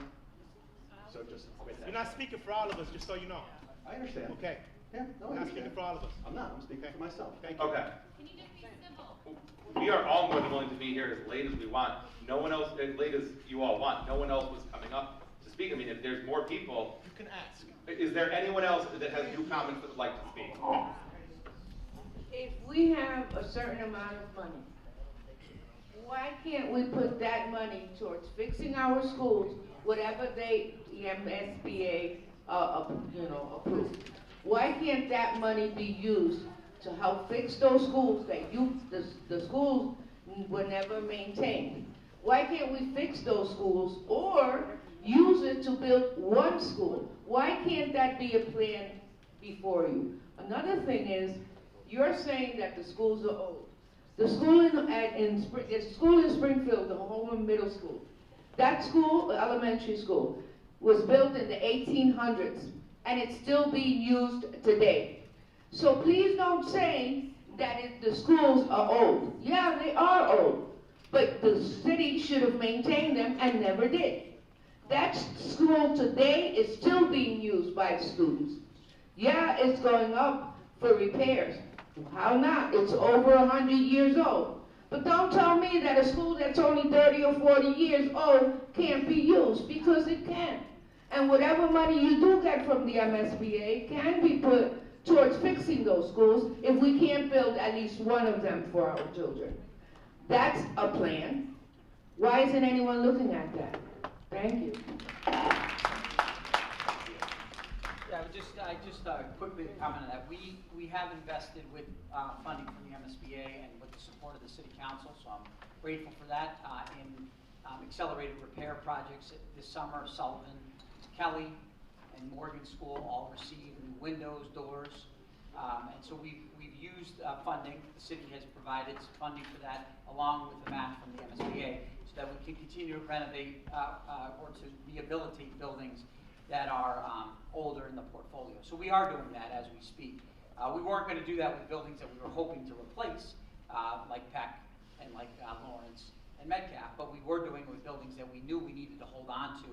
So just quit that. You're not speaking for all of us, just so you know. I understand. Okay. Yeah, no, You're I not speaking understand. for all of us. I'm not. I'm speaking for myself. Thank you. Okay. Can you just be civil? We are all more than willing to be here as late as we want. No one else, as late as you all want. No one else was coming up to speak. I mean, if there's more people. You can ask. Is there anyone else that has new comments that would like to speak? If we have a certain amount of money, why can't we put that money towards fixing our schools, whatever the MSBA, approved? Why can't that money be used to help fix those schools that the schools were never maintained? Why can't we fix those schools or use it to build one school? Why can't that be a plan before you? Another thing is, you're saying that the schools are old. The school in Springfield, the Holman Middle School, that school, elementary school, was built in the 1800s, and it's still being used today. So please don't say that the schools are old. Yeah, they are old, but the city should have maintained them and never did. That school today is still being used by students. Yeah, it's going up for repairs. How not? It's over 100 years old. But don't tell me that a school that's only 30 or 40 years old can't be used, because it can. And whatever money you do get from the MSBA can be put towards fixing those schools if we can't build at least one of them for our children. That's a plan. Why isn't anyone looking at that? Thank you. Yeah, I just quickly comment on that. We have invested with funding from the MSBA and with the support of the City Council, so I'm grateful for that, in accelerated repair projects this summer. Sullivan, Kelly, and Morgan School all received new windows, doors, and so we've used funding. The city has provided funding for that, along with the match from the MSBA, so that we can continue to renovate or to rehabilitate buildings that are older in the portfolio. So we are doing that as we speak. We weren't going to do that with buildings that we were hoping to replace, like Peck and like Lawrence and Metcalf, but we were doing it with buildings that we knew we needed to hold on to,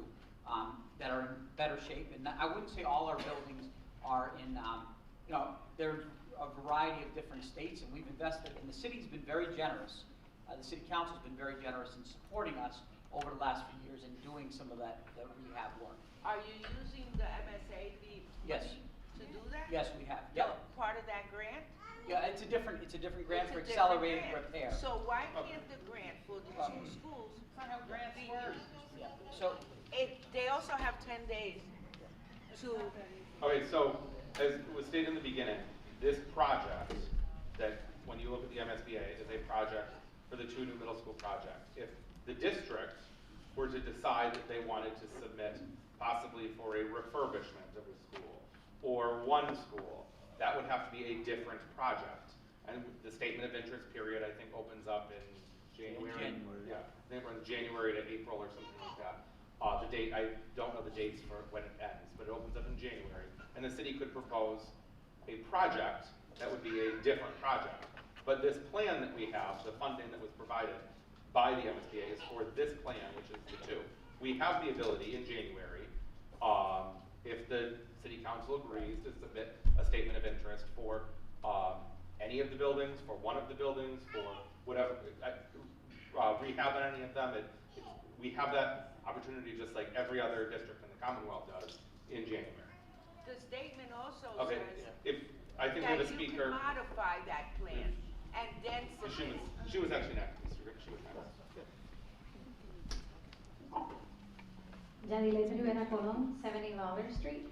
that are in better shape. And I wouldn't say all our buildings are in, there's a variety of different states, and we've invested, and the city's been very generous. The City Council's been very generous in supporting us over the last few years in doing some of that rehab work. Are you using the MSA Yes. to do that? Yes, we have. Yep. Part of that grant? Yeah, it's a different grant It's for a different accelerated grant. repair. So why can't the grant for the two schools how grants be work. used? Yeah. So They also have 10 days to, Okay, so as was stated in the beginning, this project, that when you look at the MSBA, is a project for the 2 new middle school project. If the district were to decide that they wanted to submit possibly for a refurbishment of a school or one school, that would have to be a different project. And the statement of interest period, I think, opens up in January. Yeah, I think from January to April or something like that. The date, I don't know the dates for when it ends, but it opens up in January. And the city could propose a project that would be a different project. But this plan that we have, the funding that was provided by the MSBA is for this plan, which is the 2. We have the ability in January, if the city council agrees, to submit a statement of interest for any of the buildings, for one of the buildings, for whatever, rehab on any of them. We have that opportunity just like every other district in the Commonwealth does in January. the statement also Okay, says if, I think we have a that you speaker. can modify that plan and then submit it. She was actually next, Mr. Rick, she was next. Yadila Rivera Colon, 70 Lawler Street.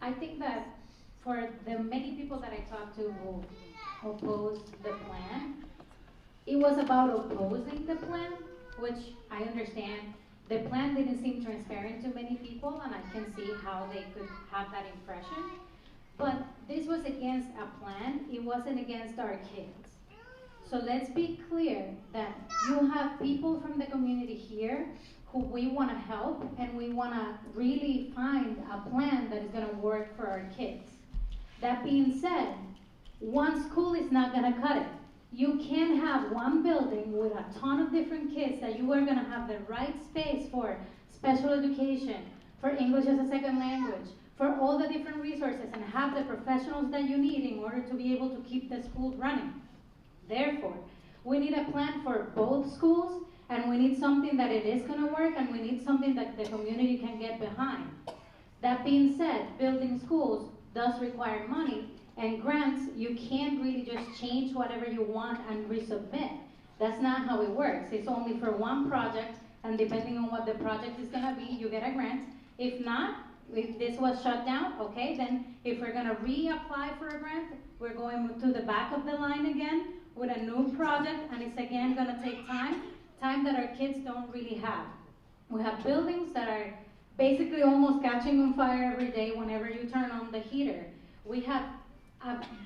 I think that for the many people that I talked to who opposed the plan, it was about opposing the plan, which I understand. The plan didn't seem transparent to many people, and I can see how they could have that impression. But this was against a plan, it wasn't against our kids. So let's be clear that you have people from the community here who we want to help, and we want to really find a plan that is going to work for our kids. That being said, one school is not going to cut it. You can't have one building with a ton of different kids that you are going to have the right space for special education, for English as a second language, for all the different resources, and have the professionals that you need in order to be able to keep the school running. Therefore, we need a plan for both schools, and we need something that it is going to work, and we need something that the community can get behind. That being said, building schools does require money, and grants, you can't really just change whatever you want and resubmit. That's not how it works. It's only for one project, and depending on what the project is going to be, you get a grant. If not, if this was shut down, okay, then if we're going to reapply for a grant, we're going to the back of the line again with a new project, and it's again going to take time that our kids don't really have. We have buildings that are basically almost catching on fire every day whenever you turn on the heater. We have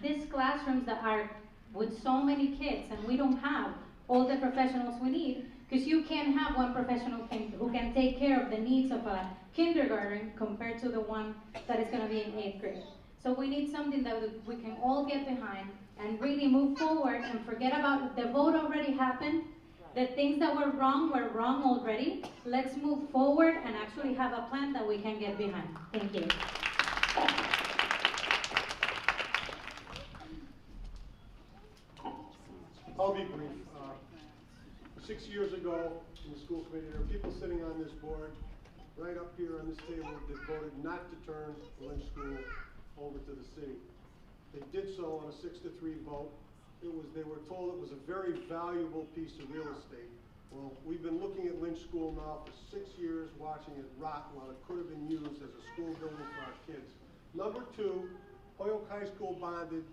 these classrooms that are with so many kids, and we don't have all the professionals we need, because you can't have one professional who can take care of the needs of a kindergarten compared to the one that is going to be in 8th grade. So we need something that we can all get behind and really move forward and forget about the vote already happened. The things that were wrong already. Let's move forward and actually have a plan that we can get behind. Thank you. I'll be brief. 6 years ago, in the school committee, there were people sitting on this board, right up here on this table, that voted not to turn the Lynch School over to the city. They did so on a 6-3 vote. They were told it was a very valuable piece of real estate. Well, we've been looking at Lynch School now for 6 years, watching it rot while it could have been used as a school building for our kids. Number 2, Holyoke High School bonded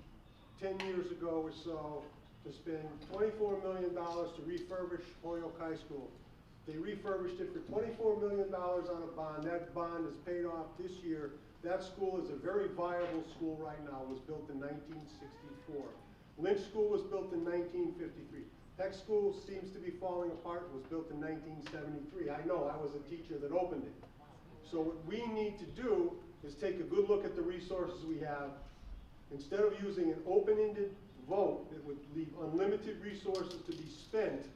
10 years ago or so to spend $24 million to refurbish Holyoke High School. They refurbished it for $24 million on a bond. That bond is paid off this year. That school is a very viable school right now. It was built in 1964. Lynch School was built in 1953. Peck School seems to be falling apart. It was built in 1973. I know, I was a teacher that opened it. So what we need to do is take a good look at the resources we have. Instead of using an open-ended vote that would leave unlimited resources to be spent,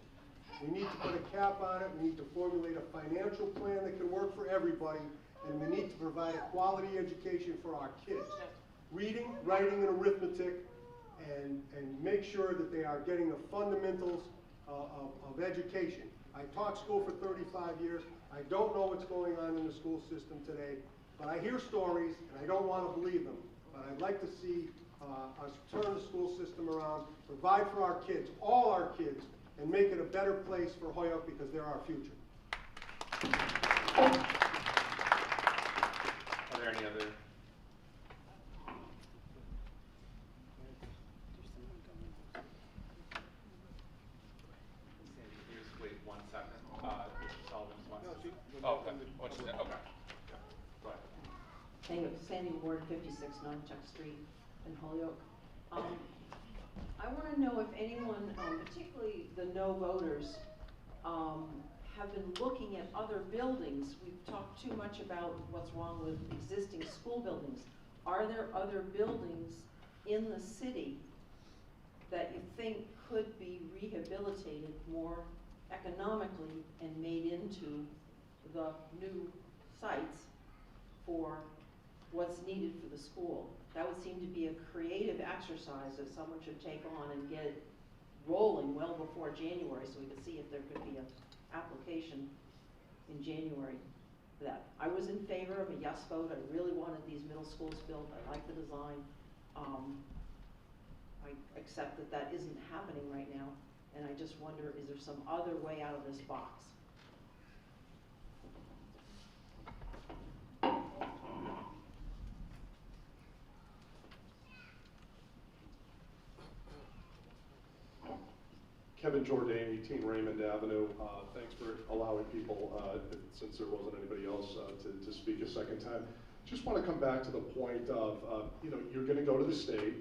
we need to put a cap on it. We need to formulate a financial plan that can work for everybody, and we need to provide a quality education for our kids. Reading, writing, and arithmetic, and make sure that they are getting the fundamentals of education. I taught school for 35 years. I don't know what's going on in the school system today, but I hear stories, and I don't want to believe them. But I'd like to see us turn the school system around, provide for our kids, all our kids, and make it a better place for Holyoke, because they're our future. Are there any other? Sandy, can you just wait 1 second? Mr. Sullivan just wants to. Oh, okay. What you said, okay. Go ahead. Thank you. Sandy Ward, 56 Novichok Street in Holyoke. I want to know if anyone, particularly the no voters, have been looking at other buildings. We've talked too much about what's wrong with existing school buildings. Are there other buildings in the city that you think could be rehabilitated more economically and made into the new sites for what's needed for the school? That would seem to be a creative exercise that someone should take on and get it rolling well before January, so we could see if there could be an application in January for that. I was in favor of a yes vote. I really wanted these middle schools built. I like the design. I accept that that isn't happening right now, and I just wonder, is there some other way out of this box? Kevin Jordan, 18 Raymond Avenue. Thanks for allowing people, since there wasn't anybody else, to speak a second time. Just want to come back to the point of, you're going to go to the state,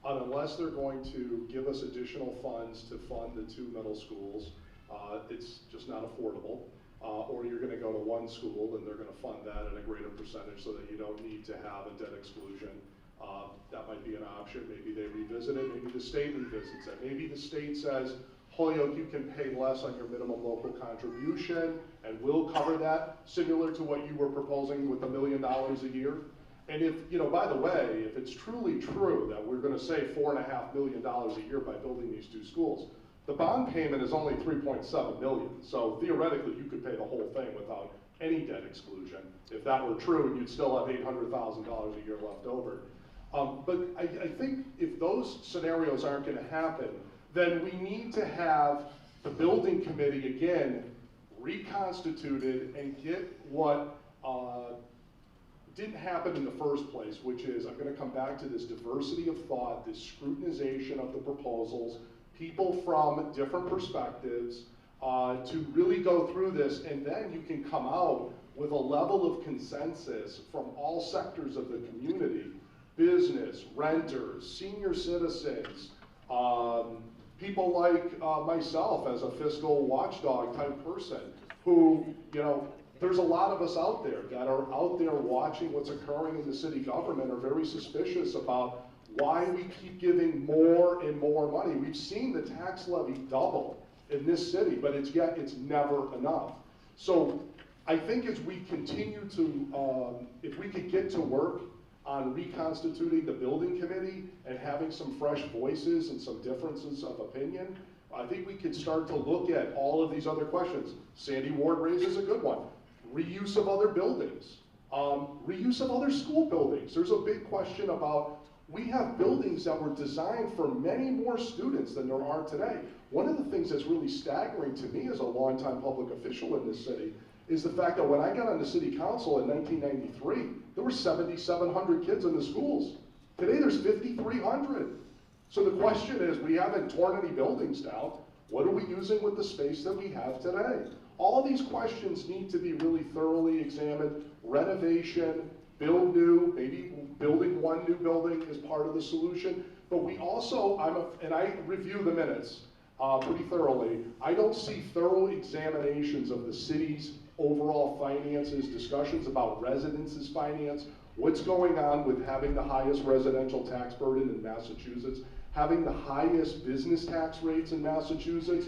unless they're going to give us additional funds to fund the 2 middle schools, it's just not affordable. Or you're going to go to 1 school and they're going to fund that at a greater percentage so that you don't need to have a debt exclusion. That might be an option. Maybe they revisit it. Maybe the state revisits it. Maybe the state says, Holyoke, you can pay less on your minimum local contribution, and we'll cover that, similar to what you were proposing with $1 million a year. And if, by the way, if it's truly true that we're going to save $4.5 million a year by building these 2 schools, the bond payment is only $3.7 million. So theoretically, you could pay the whole thing without any debt exclusion. If that were true, you'd still have $800,000 a year left over. But I think if those scenarios aren't going to happen, then we need to have the building committee again reconstituted and get what didn't happen in the first place, which is, I'm going to come back to this diversity of thought, this scrutinization of the proposals, people from different perspectives, to really go through this, and then you can come out with a level of consensus from all sectors of the community, business, renters, senior citizens, people like myself as a fiscal watchdog type person who, there's a lot of us out there that are out there watching what's occurring in the city government, are very suspicious about why we keep giving more and more money. We've seen the tax levy double in this city, but it's never enough. So I think as we continue to, if we could get to work on reconstituting the building committee and having some fresh voices and some differences of opinion, I think we could start to look at all of these other questions. Sandy Ward raises a good one. Reuse of other buildings. Reuse of other school buildings. There's a big question about, we have buildings that were designed for many more students than there are today. One of the things that's really staggering to me as a longtime public official in this city is the fact that when I got on the city council in 1993, there were 7,700 kids in the schools. Today there's 5,300. So the question is, we haven't torn any buildings down. What are we using with the space that we have today? All these questions need to be really thoroughly examined. Renovation, build new, maybe building 1 new building is part of the solution. But we also, and I review the minutes pretty thoroughly, I don't see thorough examinations of the city's overall finances, discussions about residences' finance, what's going on with having the highest residential tax burden in Massachusetts, having the highest business tax rates in Massachusetts.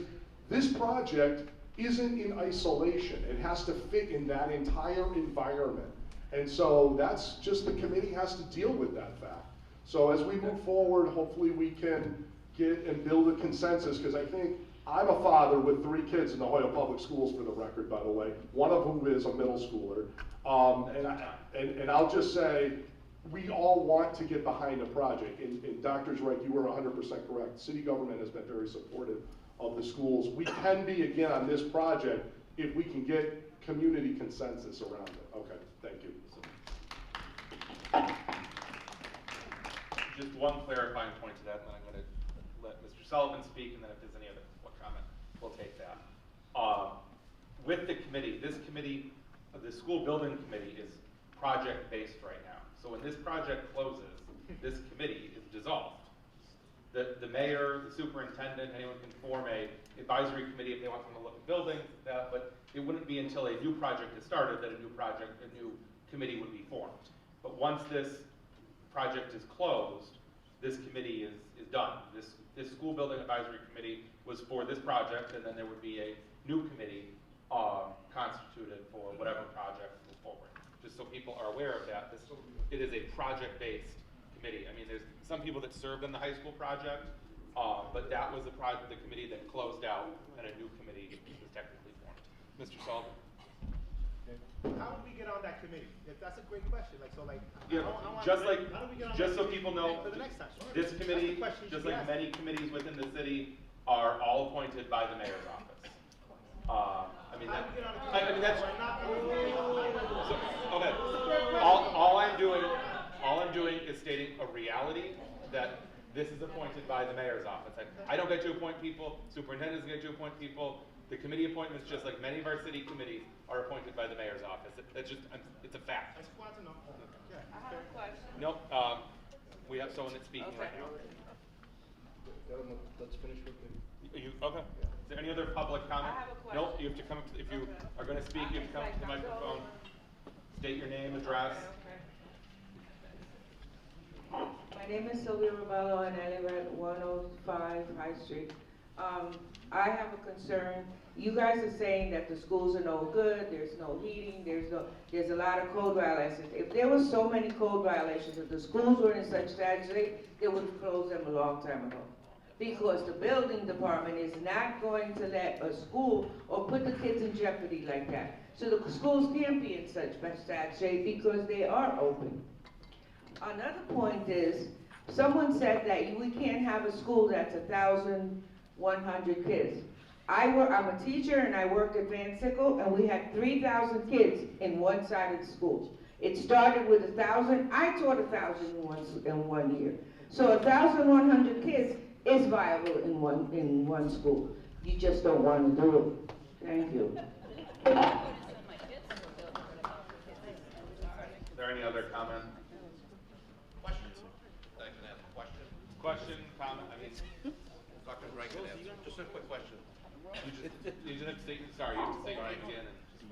This project isn't in isolation. It has to fit in that entire environment. And so that's just, the committee has to deal with that fact. So as we move forward, hopefully we can get and build a consensus, because I think I'm a father with 3 kids in the Holyoke Public Schools, for the record, by the way, one of whom is a middle schooler. And I'll just say, we all want to get behind a project. And Dr. Zreik, you were 100% correct. City government has been very supportive of the schools. We can be, again, on this project if we can get community consensus around it. Okay, thank you. Just one clarifying point to that, and then I'm going to let Mr. Sullivan speak, and then if there's any other comment, we'll take that. With the committee, this committee, the school building committee is project-based right now. So when this project closes, this committee is dissolved. The mayor, the superintendent, anyone can form a advisory committee if they want someone to look at buildings, but it wouldn't be until a new project is started that a new committee would be formed. But once this project is closed, this committee is done. This school building advisory committee was for this project, and then there would be a new committee constituted for whatever project moves forward. Just so people are aware of that, it is a project-based committee. I mean, there's some people that served on the high school project, but that was the committee that closed out, and a new committee was technically formed. Mr. Sullivan? How did we get on that committee? That's a great question. Yeah, just so people know, for the next time. this committee, just like many committees within the city, are all appointed by the mayor's office. That's so, okay. All I'm doing is stating a reality that this is appointed by the mayor's office. I don't get to appoint people. Superintendents get to appoint people. The committee appointments, just like many of our city committees, are appointed by the mayor's office. It's a fact. I just wanted to know. I have a question. Nope. We have someone that's speaking right now. Let's finish with Okay. Is there any other public comment? I have a question. Nope. You have to come. If you are going to speak, you have to come to the microphone. State your name, address. My name is Sylvia Rebello, and I live at 105 High Street. I have a concern. You guys are saying that the schools are no good, there's no heating, there's a lot of code violations. If there were so many code violations, if the schools were in such bad shape, they would have closed them a long time ago. Because the building department is not going to let a school or put the kids in jeopardy like that. So the schools can't be in such bad shape because they are open. Another point is, someone said that we can't have a school that's 1,100 kids. I'm a teacher and I worked at Van Sickle, and we had 3,000 kids in one side of the school. It started with 1,000. I taught 1,000 in 1 year. So 1,100 kids is viable in one school. You just don't want to do it. Thank you. Is there any other comment? Questions? I can ask a question. Question, comment? I mean, Dr. Wright can answer. Just a quick question. you just have to say, sorry, you have to say your name again.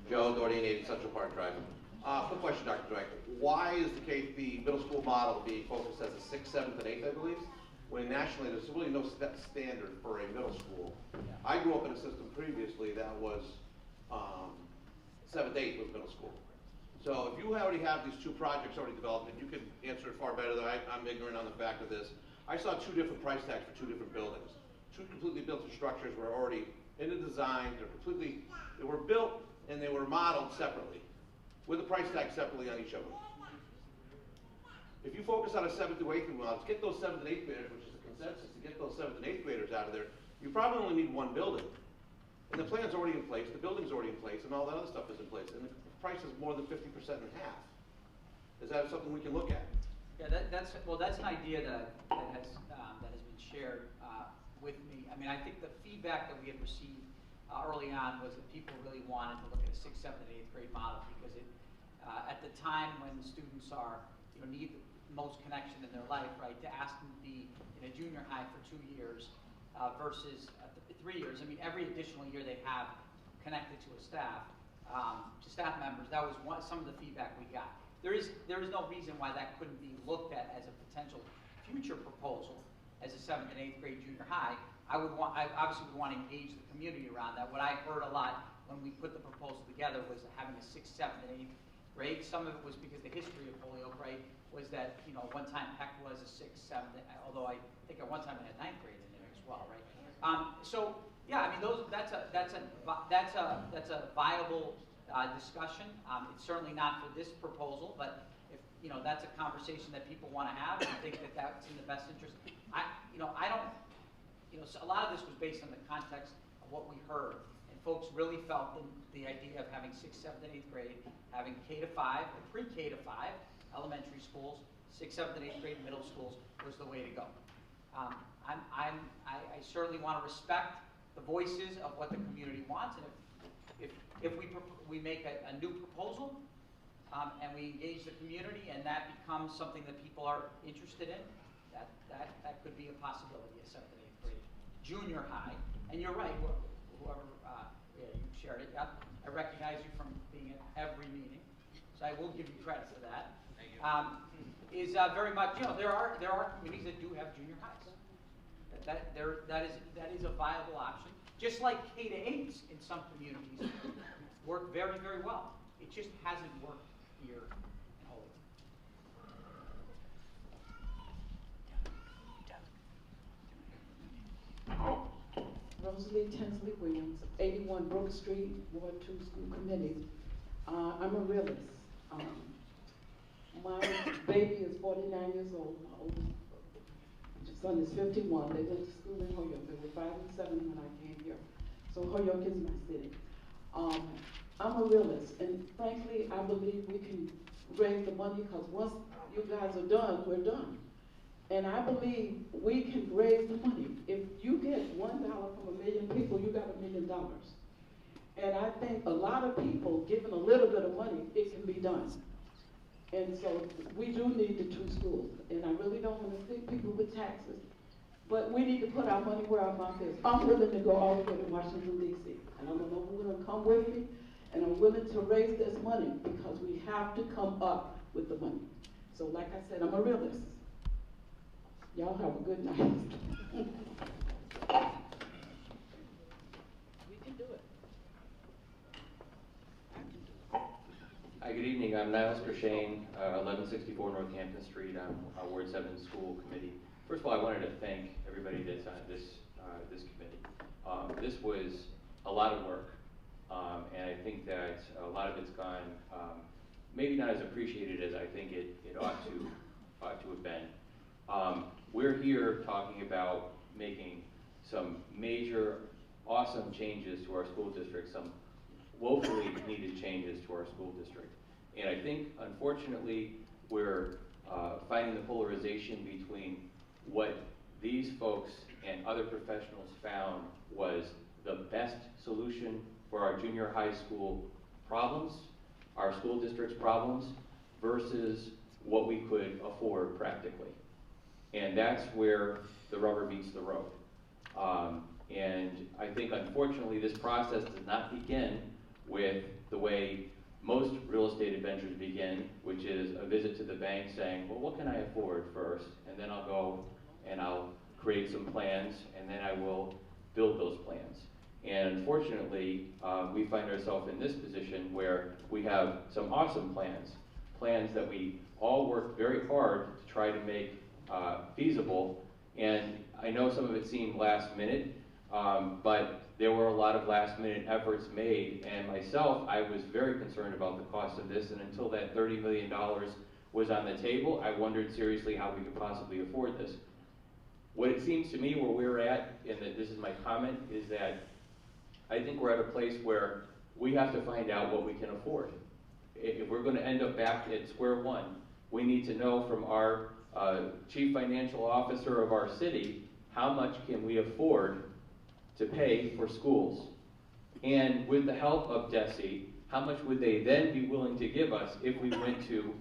Joe Doreen, 80 Central Park Drive. Quick question, Dr. Dwight. Why is the middle school model being focused as a 6th, 7th, and 8th, I believe? When nationally, there's really no standard for a middle school. I grew up in a system previously that was 7th, 8th was middle school. So if you already have these two projects already developed, and you can answer it far better than I'm ignorant on the fact of this. I saw 2 different price tags for 2 different buildings. 2 completely built structures were already in the design. They were built and they were modeled separately, with a price tag separately on each of them. If you focus on a 7th to 8th model, to get those 7th and 8th graders, which is the consensus, to get those 7th and 8th graders out of there, you probably only need 1 building. And the plan's already in place, the building's already in place, and all that other stuff is in place. And the price is more than 50% in half. Is that something we can look at? Yeah, that's an idea that has been shared with me. I mean, I think the feedback that we had received early on was that people really wanted to look at a 6th, 7th, and 8th grade model because it, at the time when students are, need the most connection in their life, right, to ask them to be in a junior high for 2 years versus 3 years. I mean, every additional year they have connected to a staff, to staff members. That was some of the feedback we got. There is no reason why that couldn't be looked at as a potential future proposal as a 7th and 8th grade junior high. I obviously would want to engage the community around that. What I heard a lot when we put the proposal together was having a 6th, 7th, and 8th grade. Some of it was because the history of Holyoke, right, was that, one time Peck was a 6th, 7th, although I think at one time it had 9th grade in there as well, right? So yeah, I mean, that's a viable discussion. It's certainly not for this proposal, but if that's a conversation that people want to have, and I think that that's in the best interest. A lot of this was based on the context of what we heard, and folks really felt the idea of having 6th, 7th, and 8th grade, having K to 5, or pre-K to 5, elementary schools, 6th, 7th, and 8th grade middle schools was the way to go. I certainly want to respect the voices of what the community wants, and if we make a new proposal, and we engage the community, and that becomes something that people are interested in, that could be a possibility at 7th and 8th grade. Junior high, and you're right, whoever, you shared it, yep, I recognize you from being at every meeting, so I will give you credit for that. Thank you. Is very much, there are communities that do have junior highs. That is a viable option. Just like K-8s in some communities work very, very well. It just hasn't worked here in Holyoke. Rosalie Tinsley Williams, 81 Brook Street, Ward 2 School Committee. I'm a realist. My baby is 49 years old. My oldest son is 51. They went to school in Holyoke. They were 5 and 7 when I came here. So Holyoke is my city. I'm a realist, and frankly, I believe we can raise the money because once you guys are done, we're done. And I believe we can raise the money. If you get $1 from 1 million people, you got $1 million. And I think a lot of people, given a little bit of money, it can be done. And so we do need the 2 schools. And I really don't want to stick people with taxes, but we need to put our money where our mouth is. I'm willing to go all the way to Washington, D.C. And I don't know who's going to come with me. And I'm willing to raise this money because we have to come up with the money. So like I said, I'm a realist. Y'all have a good night. We can do it. Hi, good evening. I'm Niles Kershane, 1164 Northampton Street. I'm Ward 7 School Committee. First of all, I wanted to thank everybody that's on this committee. This was a lot of work, and I think that a lot of it's gone maybe not as appreciated as I think it ought to have been. We're here talking about making some major, awesome changes to our school district, some woefully needed changes to our school district. And I think, unfortunately, we're finding the polarization between what these folks and other professionals found was the best solution for our junior high school problems, our school district's problems, versus what we could afford practically. And that's where the rubber meets the road. And I think, unfortunately, this process does not begin with the way most real estate adventures begin, which is a visit to the bank saying, well, what can I afford first? And then I'll go and I'll create some plans, and then I will build those plans. And unfortunately, we find ourselves in this position where we have some awesome plans that we all worked very hard to try to make feasible. And I know some of it seemed last minute, but there were a lot of last minute efforts made. And myself, I was very concerned about the cost of this. And until that $30 million was on the table, I wondered seriously how we could possibly afford this. What it seems to me where we're at, and this is my comment, is that I think we're at a place where we have to find out what we can afford. If we're going to end up back at square one, we need to know from our chief financial officer of our city, how much can we afford to pay for schools? And with the help of DESE, how much would they then be willing to give us if we went to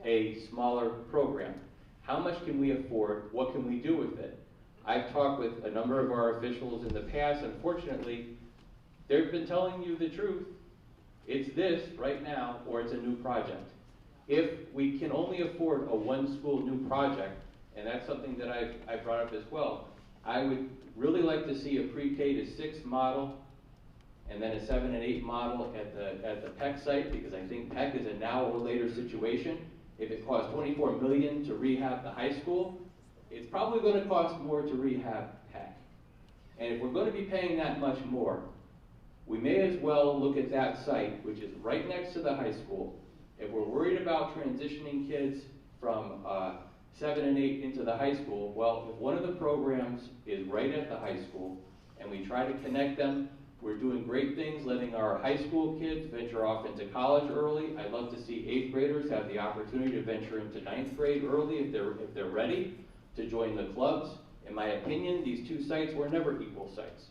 a smaller program? How much can we afford? What can we do with it? I've talked with a number of our officials in the past. Unfortunately, they've been telling you the truth. It's this right now, or it's a new project. If we can only afford a one school new project, and that's something that I brought up as well, I would really like to see a pre-K to 6 model, and then a 7 and 8 model at the Peck site, because I think Peck is a now or later situation. If it costs $24 million to rehab the high school, it's probably going to cost more to rehab Peck. And if we're going to be paying that much more, we may as well look at that site, which is right next to the high school. If we're worried about transitioning kids from 7 and 8 into the high school, well, if one of the programs is right at the high school, and we try to connect them We're doing great things, letting our high school kids venture off into college early. I'd love to see 8th graders have the opportunity to venture into 9th grade early if they're ready to join the clubs. In my opinion, these two sites were never equal sites.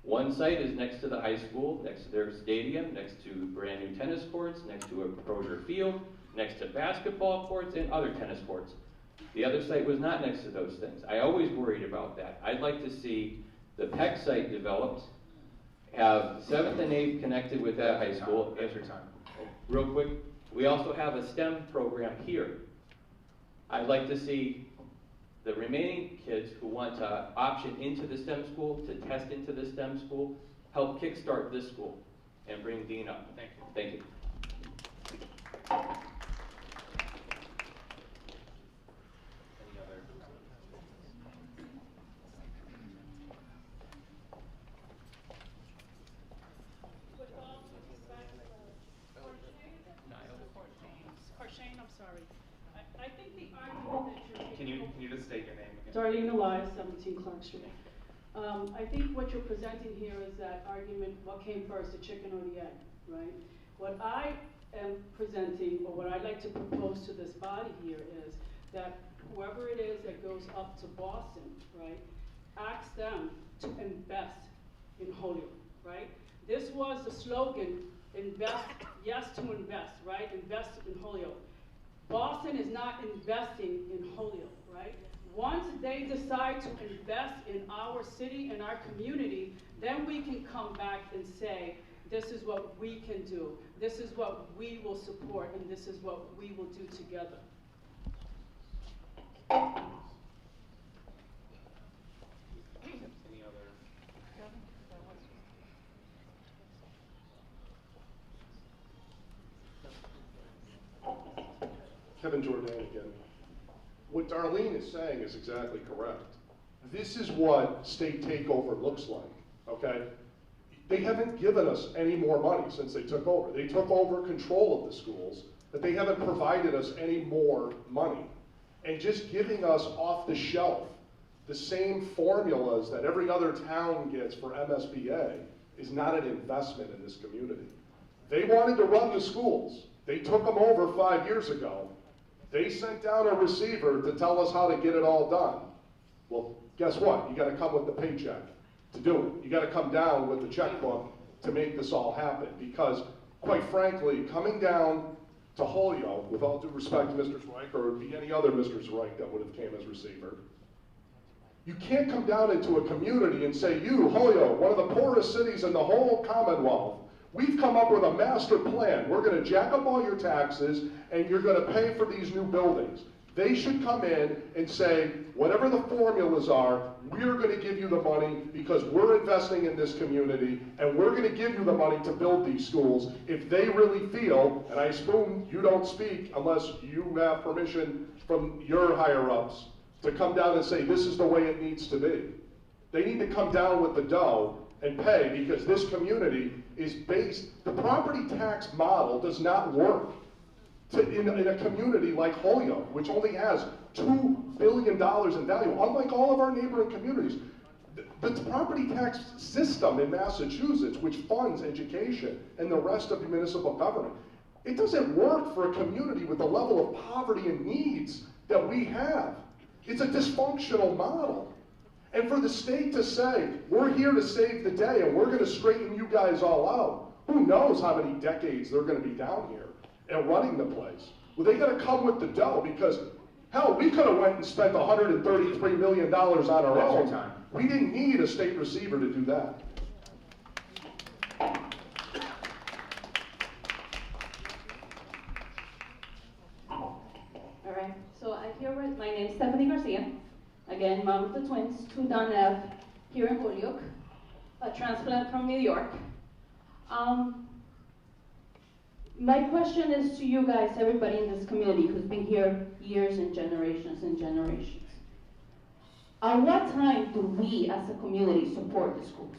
One site is next to the high school, next to their stadium, next to brand new tennis courts, next to a Crozier Field, next to basketball courts and other tennis courts. The other site was not next to those things. I always worried about that. I'd like to see the Peck site developed, have 7th and 8th connected with that high school. Answer time. Real quick, we also have a STEM program here. I'd like to see the remaining kids who want to option into the STEM school, to test into the STEM school, help kickstart this school and bring Dean up. Thank you. Thank you. Any other? Shane, I'm sorry. I think the argument that you're making. Can you just state your name again? Darlene Elias, 17 Clark Street. I think what you're presenting here is that argument, what came first, the chicken or the egg, right? What I am presenting, or what I'd like to propose to this body here is that whoever it is that goes up to Boston, right, ask them to invest in Holyoke, right? This was the slogan, invest, yes to invest, right? Invest in Holyoke. Boston is not investing in Holyoke, right? Once they decide to invest in our city and our community, then we can come back and say, this is what we can do, this is what we will support, and this is what we will do together. Any other? Kevin Jordan again. What Darlene is saying is exactly correct. This is what state takeover looks like, okay? They haven't given us any more money since they took over. They took over control of the schools, but they haven't provided us any more money. And just giving us off the shelf the same formulas that every other town gets for MSBA is not an investment in this community. They wanted to run the schools. They took them over 5 years ago. They sent down a receiver to tell us how to get it all done. Well, guess what? You gotta come with the paycheck to do it. You gotta come down with the checkbook to make this all happen. Because, quite frankly, coming down to Holyoke, with all due respect to Mr. Zweig, or it would be any other Mr. Zweig that would have came as receiver, you can't come down into a community and say, you, Holyoke, one of the poorest cities in the whole Commonwealth, we've come up with a master plan. We're gonna jack up all your taxes and you're gonna pay for these new buildings. They should come in and say, whatever the formulas are, we're gonna give you the money because we're investing in this community and we're gonna give you the money to build these schools if they really feel, and I assume you don't speak unless you have permission from your higher ups to come down and say, this is the way it needs to be. They need to come down with the dough and pay because this community is based, the property tax model does not work in a community like Holyoke, which only has $2 billion in value, unlike all of our neighboring communities. The property tax system in Massachusetts, which funds education and the rest of the municipal government, it doesn't work for a community with the level of poverty and needs that we have. It's a dysfunctional model. And for the state to say, we're here to save the day and we're going to straighten you guys all out, who knows how many decades they're going to be down here and running the place. Well, they got to come with the dough because, hell, we could have went and spent $133 million on our own. We didn't need a state receiver to do that. All right, so I here with, my name is Stephanie Garcia. Again, mom of the twins, 2 Don Ave, here in Holyoke, a transplant from New York. My question is to you guys, everybody in this community who's been here years and generations and generations. At what time do we as a community support the schools?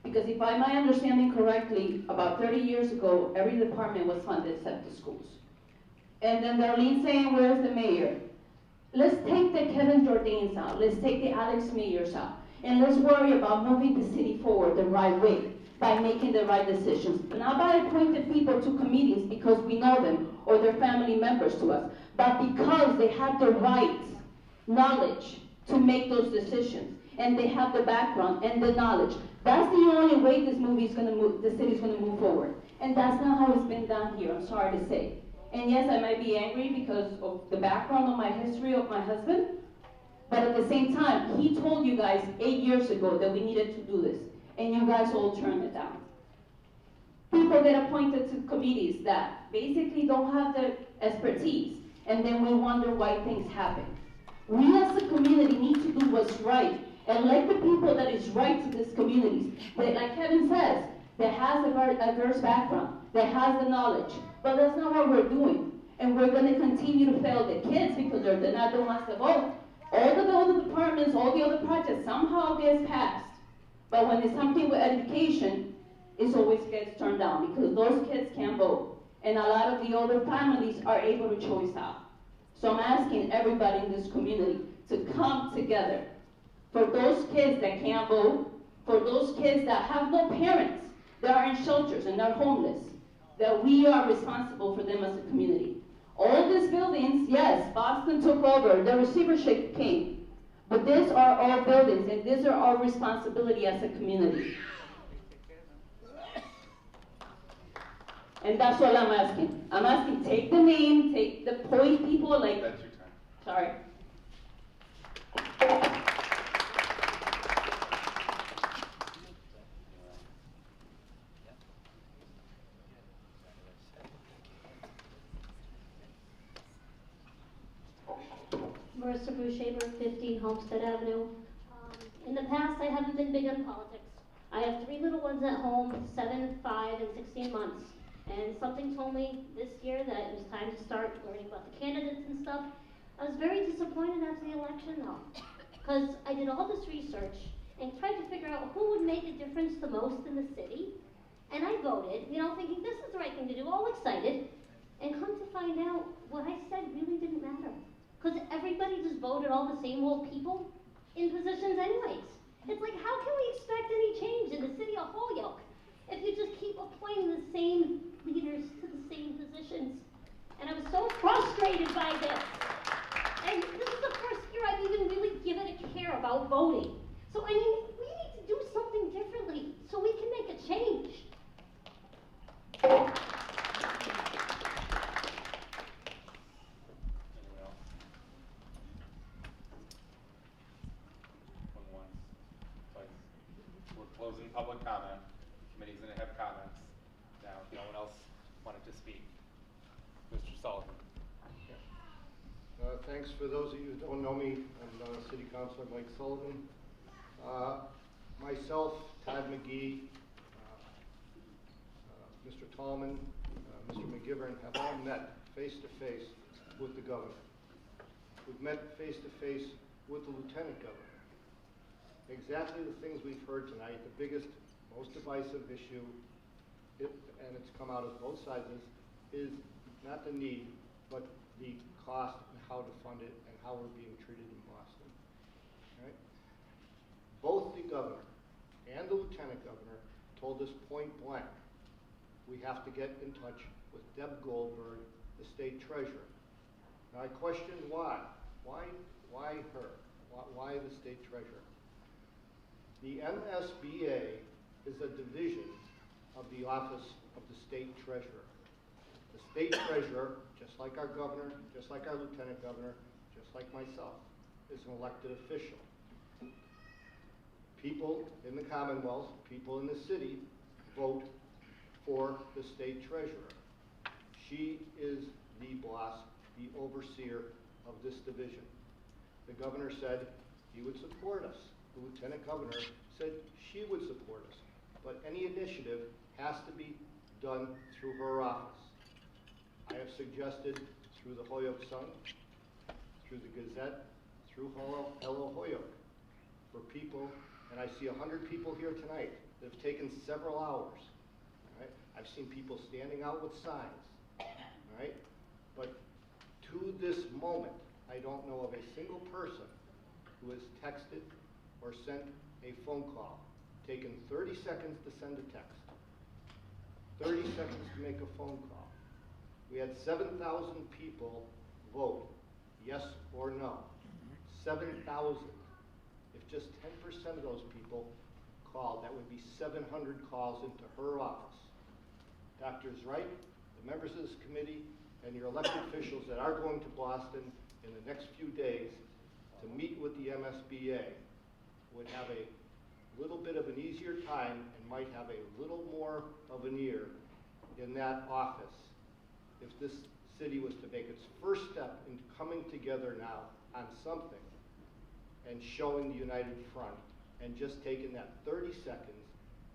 Because if I'm my understanding correctly, about 30 years ago, every department was funded except the schools. And then Darlene saying, where's the mayor? Let's take the Kevin Jordans out. Let's take the Alex Meyers out. And let's worry about moving the city forward the right way. by making the right decisions. Not by appointing people to committees because we know them or they're family members to us, but because they have the right knowledge to make those decisions, and they have the background and the knowledge. That's the only way this movie is going to move, the city's going to move forward. And that's not how it's been done here, I'm sorry to say. And yes, I might be angry because of the background of my history of my husband, but at the same time, he told you guys 8 years ago that we needed to do this, and you guys all turned it down. People get appointed to committees that basically don't have the expertise, and then we wonder why things happen. We as a community need to do what's right, and let the people that is right to this community, that, like Kevin says, that has a very diverse background, that has the knowledge, but that's not what we're doing. And we're going to continue to fail the kids because they're not the ones that vote. All the other departments, all the other projects somehow gets passed. But when it's something with education, it always gets turned down because those kids can't vote. And a lot of the other families are able to choice out. So I'm asking everybody in this community to come together. For those kids that can't vote, for those kids that have no parents, that are in shelters and are homeless, that we are responsible for them as a community. All these buildings, yes, Boston took over, the receivership came, but these are our buildings and these are our responsibility as a community. And that's all I'm asking. I'm asking, take the name, take the point people like. That's your time. Sorry. Marissa Brushaber, 15 Homestead Avenue. In the past, I haven't been big on politics. I have 3 little ones at home, 7, 5, and 16 months. And something told me this year that it was time to start learning about the candidates and stuff. I was very disappointed after the election though, because I did all this research and tried to figure out who would make a difference the most in the city. And I voted, thinking this is the right thing to do, all excited. And come to find out, what I said really didn't matter. Because everybody just voted all the same old people in positions anyways. It's like, how can we expect any change in the city of Holyoke if you just keep appointing the same leaders to the same positions? And I was so frustrated by this. And this is the first year I've even really given a care about voting. So, we need to do something differently so we can make a change. Closing public comment. The committee's going to have comments. Now, if no one else wanted to speak. Mr. Sullivan. Thanks. For those of you who don't know me, I'm City Councilor Mike Sullivan. Myself, Todd McGee, Mr. Tallman, Mr. McGivern have all met face-to-face with the governor. We've met face-to-face with the lieutenant governor. Exactly the things we've heard tonight, the biggest, most divisive issue, and it's come out of both sides, is not the need, but the cost and how to fund it and how we're being treated in Boston. Right? Both the governor and the lieutenant governor told us point blank, we have to get in touch with Deb Goldberg, the state treasurer. Now I questioned why. Why her? Why the state treasurer? The MSBA is a division of the office of the state treasurer. The state treasurer, just like our governor, just like our lieutenant governor, just like myself, is an elected official. People in the Commonwealth, people in the city, vote for the state treasurer. She is the boss, the overseer of this division. The governor said he would support us. The lieutenant governor said she would support us, but any initiative has to be done through her office. I have suggested through the Holyoke Sun, through the Gazette, through Hello Holyoke, for people, and I see 100 people here tonight that have taken several hours. Right? I've seen people standing out with signs, right? But to this moment, I don't know of a single person who has texted or sent a phone call taken 30 seconds to send a text, 30 seconds to make a phone call. We had 7,000 people vote, yes or no. 7,000. If just 10% of those people called, that would be 700 calls into her office. Dr. Wright, the members of this committee, and your elected officials that are going to Boston in the next few days to meet with the MSBA would have a little bit of an easier time and might have a little more of an ear in that office if this city was to make its first step into coming together now on something and showing the united front and just taking that 30 seconds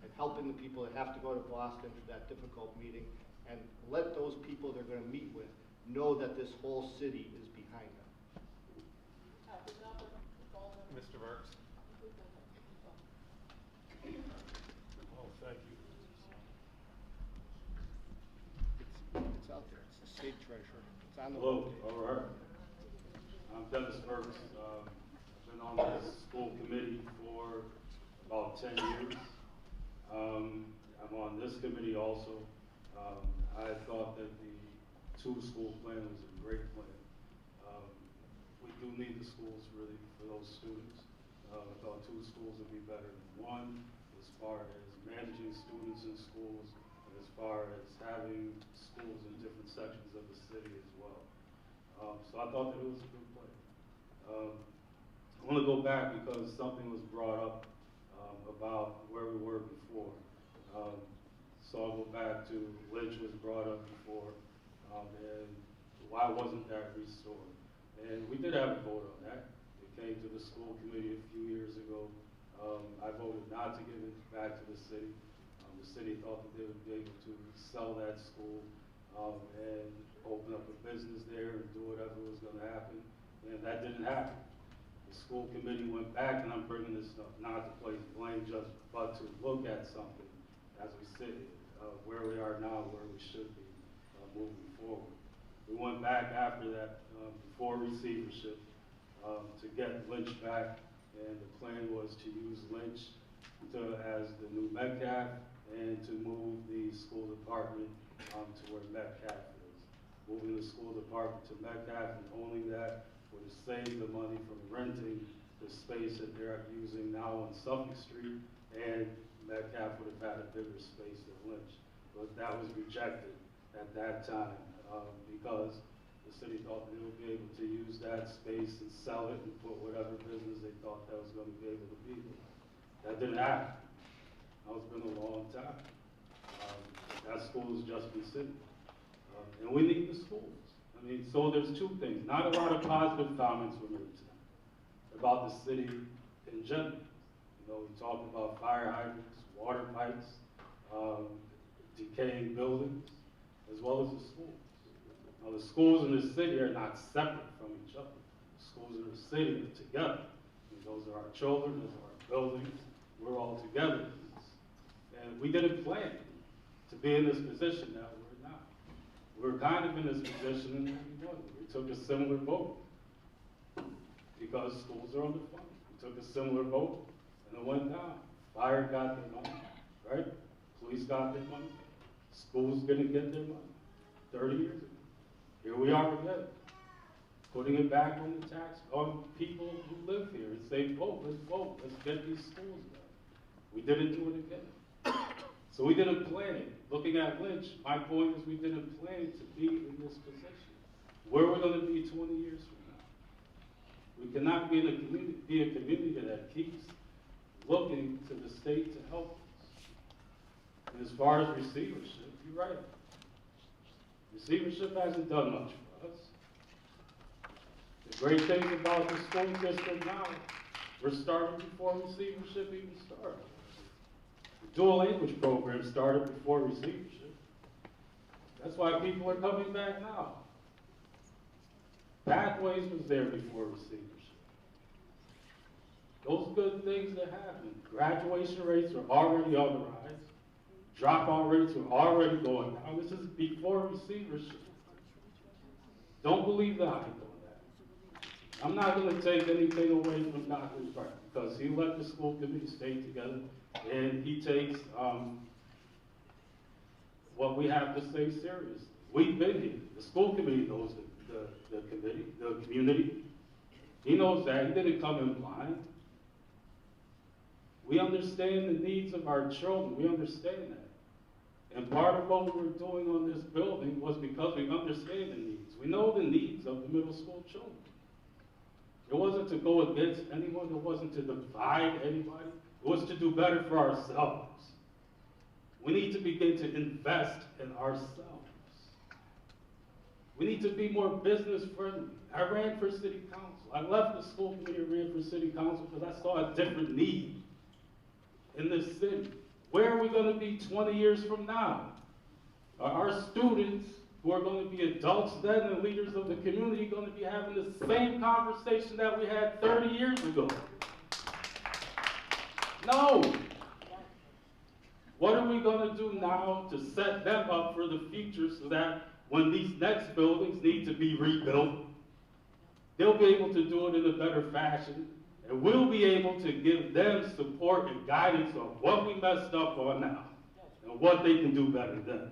and helping the people that have to go to Boston for that difficult meeting and let those people they're going to meet with know that this whole city is behind them. Mr. Burks. Oh, thank you. It's out there. It's the state treasurer. It's on the Hello, webpage. all right. I'm Dennis Burks. I've been on the school committee for about 10 years. I'm on this committee also. I thought that the two-school plan was a great plan. We do need the schools really for those students. I thought two schools would be better than one as far as managing students in schools and as far as having schools in different sections of the city as well. So I thought that it was a good plan. I want to go back because something was brought up about where we were before. So I'll go back to Lynch was brought up before, and why wasn't that restored? And we did have a vote on that. It came to the school committee a few years ago. I voted not to give it back to the city. The city thought that they would be able to sell that school and open up a business there and do whatever was going to happen, and that didn't happen. The school committee went back, and I'm bringing this up not to place blame just, but to look at something as we sit here, where we are now, where we should be moving forward. We went back after that, before receivership, to get Lynch back, and the plan was to use Lynch as the new Metcalf and to move the school department to where Metcalf is. Moving the school department to Metcalf and owning that would have saved the money from renting the space that they're using now on Suffolk Street, and Metcalf would have had a bigger space than Lynch. But that was rejected at that time because the city thought they would be able to use that space and sell it and put whatever business they thought that was going to be able to be there. That didn't happen. Now it's been a long time. That school has just been sitting. And we need the schools. I mean, so there's two things. Not a lot of positive comments were made tonight about the city in general. You know, we talked about fire hydrants, water pipes, decaying buildings, as well as the schools. Now, the schools in the city are not separate from each other. The schools in the city are together. And those are our children, those are our buildings. We're all together in this. And we didn't plan to be in this position that we're now. We're kind of in this position in 91. We took a similar vote because schools are underfunded. We took a similar vote and it went down. Fire got their money, right? Police got their money. Schools didn't get their money 30 years ago. Here we are again, putting it back on the tax, on people who live here and say, vote, let's get these schools back. We didn't do it again. So we didn't plan it. Looking at Lynch, my point is we didn't plan to be in this position. Where we're going to be 20 years from now. We cannot be a community that keeps looking to the state to help us. And as far as receivership, you're right. Receivership hasn't done much for us. The great thing about the school system now, we're starting before receivership even started. The dual language program started before receivership. That's why people are coming back now. Pathways was there before receivership. Those good things that happened. Graduation rates are already on the rise. Dropout rates are already going down. This is before receivership. Don't believe the hype on that. I'm not gonna take anything away from Dr. Spark, because he let the school committee stay together, and he takes, what we have to say serious. We've been here, the school committee knows the community. He knows that, he didn't come in blind. We understand the needs of our children, we understand that. And part of what we were doing on this building was because we understand the needs. We know the needs of the middle school children. It wasn't to go against anyone, it wasn't to divide anybody, it was to do better for ourselves. We need to begin to invest in ourselves. We need to be more business friendly. I ran for city council. I left the school committee and ran for city council because I saw a different need in this city. Where are we going to be 20 years from now? Are our students who are going to be adults then and leaders of the community going to be having the same conversation that we had 30 years ago? No. What are we going to do now to set them up for the future so that when these next buildings need to be rebuilt, they'll be able to do it in a better fashion, and we'll be able to give them support and guidance on what we messed up on now and what they can do better then.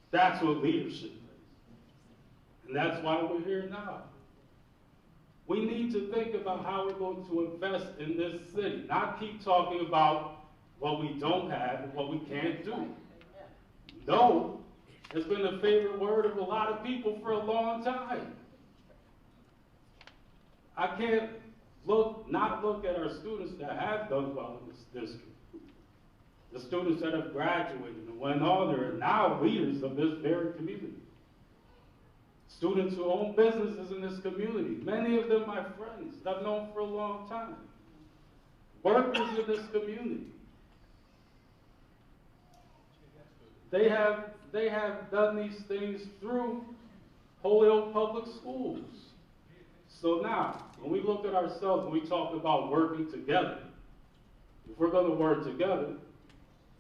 That's what leadership is. And that's why we're here now. We need to think about how we're going to invest in this city, not keep talking about what we don't have and what we can't do. No has been a favorite word of a lot of people for a long time. I can't not look at our students that have done well in this district. The students that have graduated and went on there are now leaders of this very community. Students who own businesses in this community, many of them my friends that I've known for a long time. Workers in this community. They have done these things through Holyoke Public Schools. So now, when we look at ourselves and we talk about working together, if we're going to work together,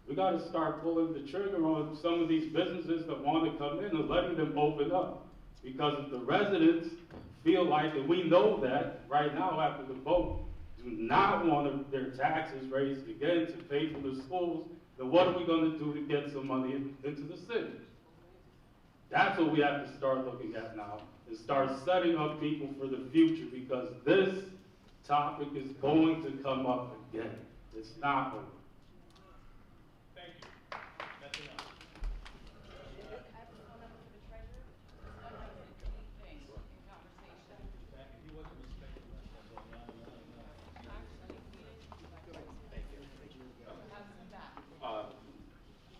we got to start pulling the trigger on some of these businesses that want to come in and letting them open up. Because if the residents feel like, and we know that right now after the vote, do not want their taxes raised again to pay for the schools, then what are we going to do to get some money into the city? That's what we have to start looking at now, and start setting up people for the future, because this topic is going to come up again. It's not over. Thank you. That's enough.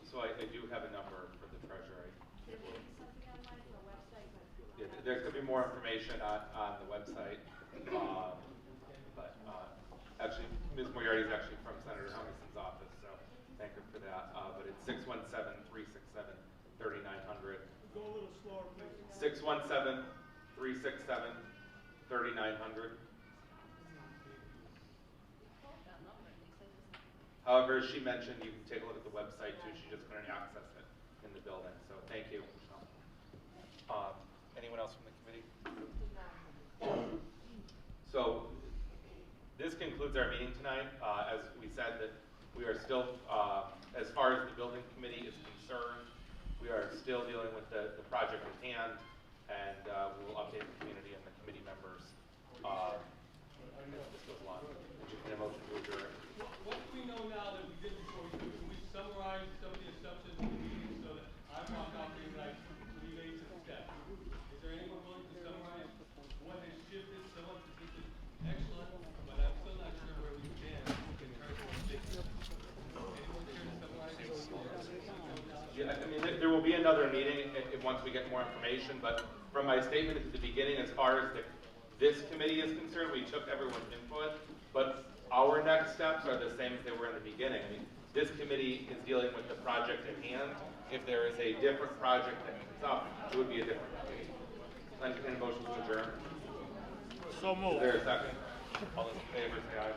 So I do have a number for the treasurer. Yeah, there could be more information on the website. Actually, Ms. Moriarty is actually from Senator Helgeson's office, so thank her for that. But it's 617-367-3900. Go a little slower, please. 617-367-3900. However, as she mentioned, you can take a look at the website too. She just couldn't access it in the building. So thank you. Anyone else from the committee? So this concludes our meeting tonight. As we said, that we are still, as far as the building committee is concerned, we are still dealing with the project at hand, and we will update the community and the committee members as this goes along. Would you get a motion to adjourn? What do we know now that we did before we do? Can we summarize some of the assumptions of the meeting so that I'm not copying like we made some steps? Is there anyone willing to summarize what has shifted? Some of this is excellent, but I'm still not sure where we stand in terms of things. Anyone care to summarize? Yeah, I mean, there will be another meeting once we get more information, but from my statement at the beginning, as far as this committee is concerned, we took everyone's input, but our next steps are the same as they were in the beginning. I mean, this committee is dealing with the project at hand. If there is a different project that comes up, it would be a different committee. Entertain a motion to adjourn. So moved. Is there a second? All those in favor say aye.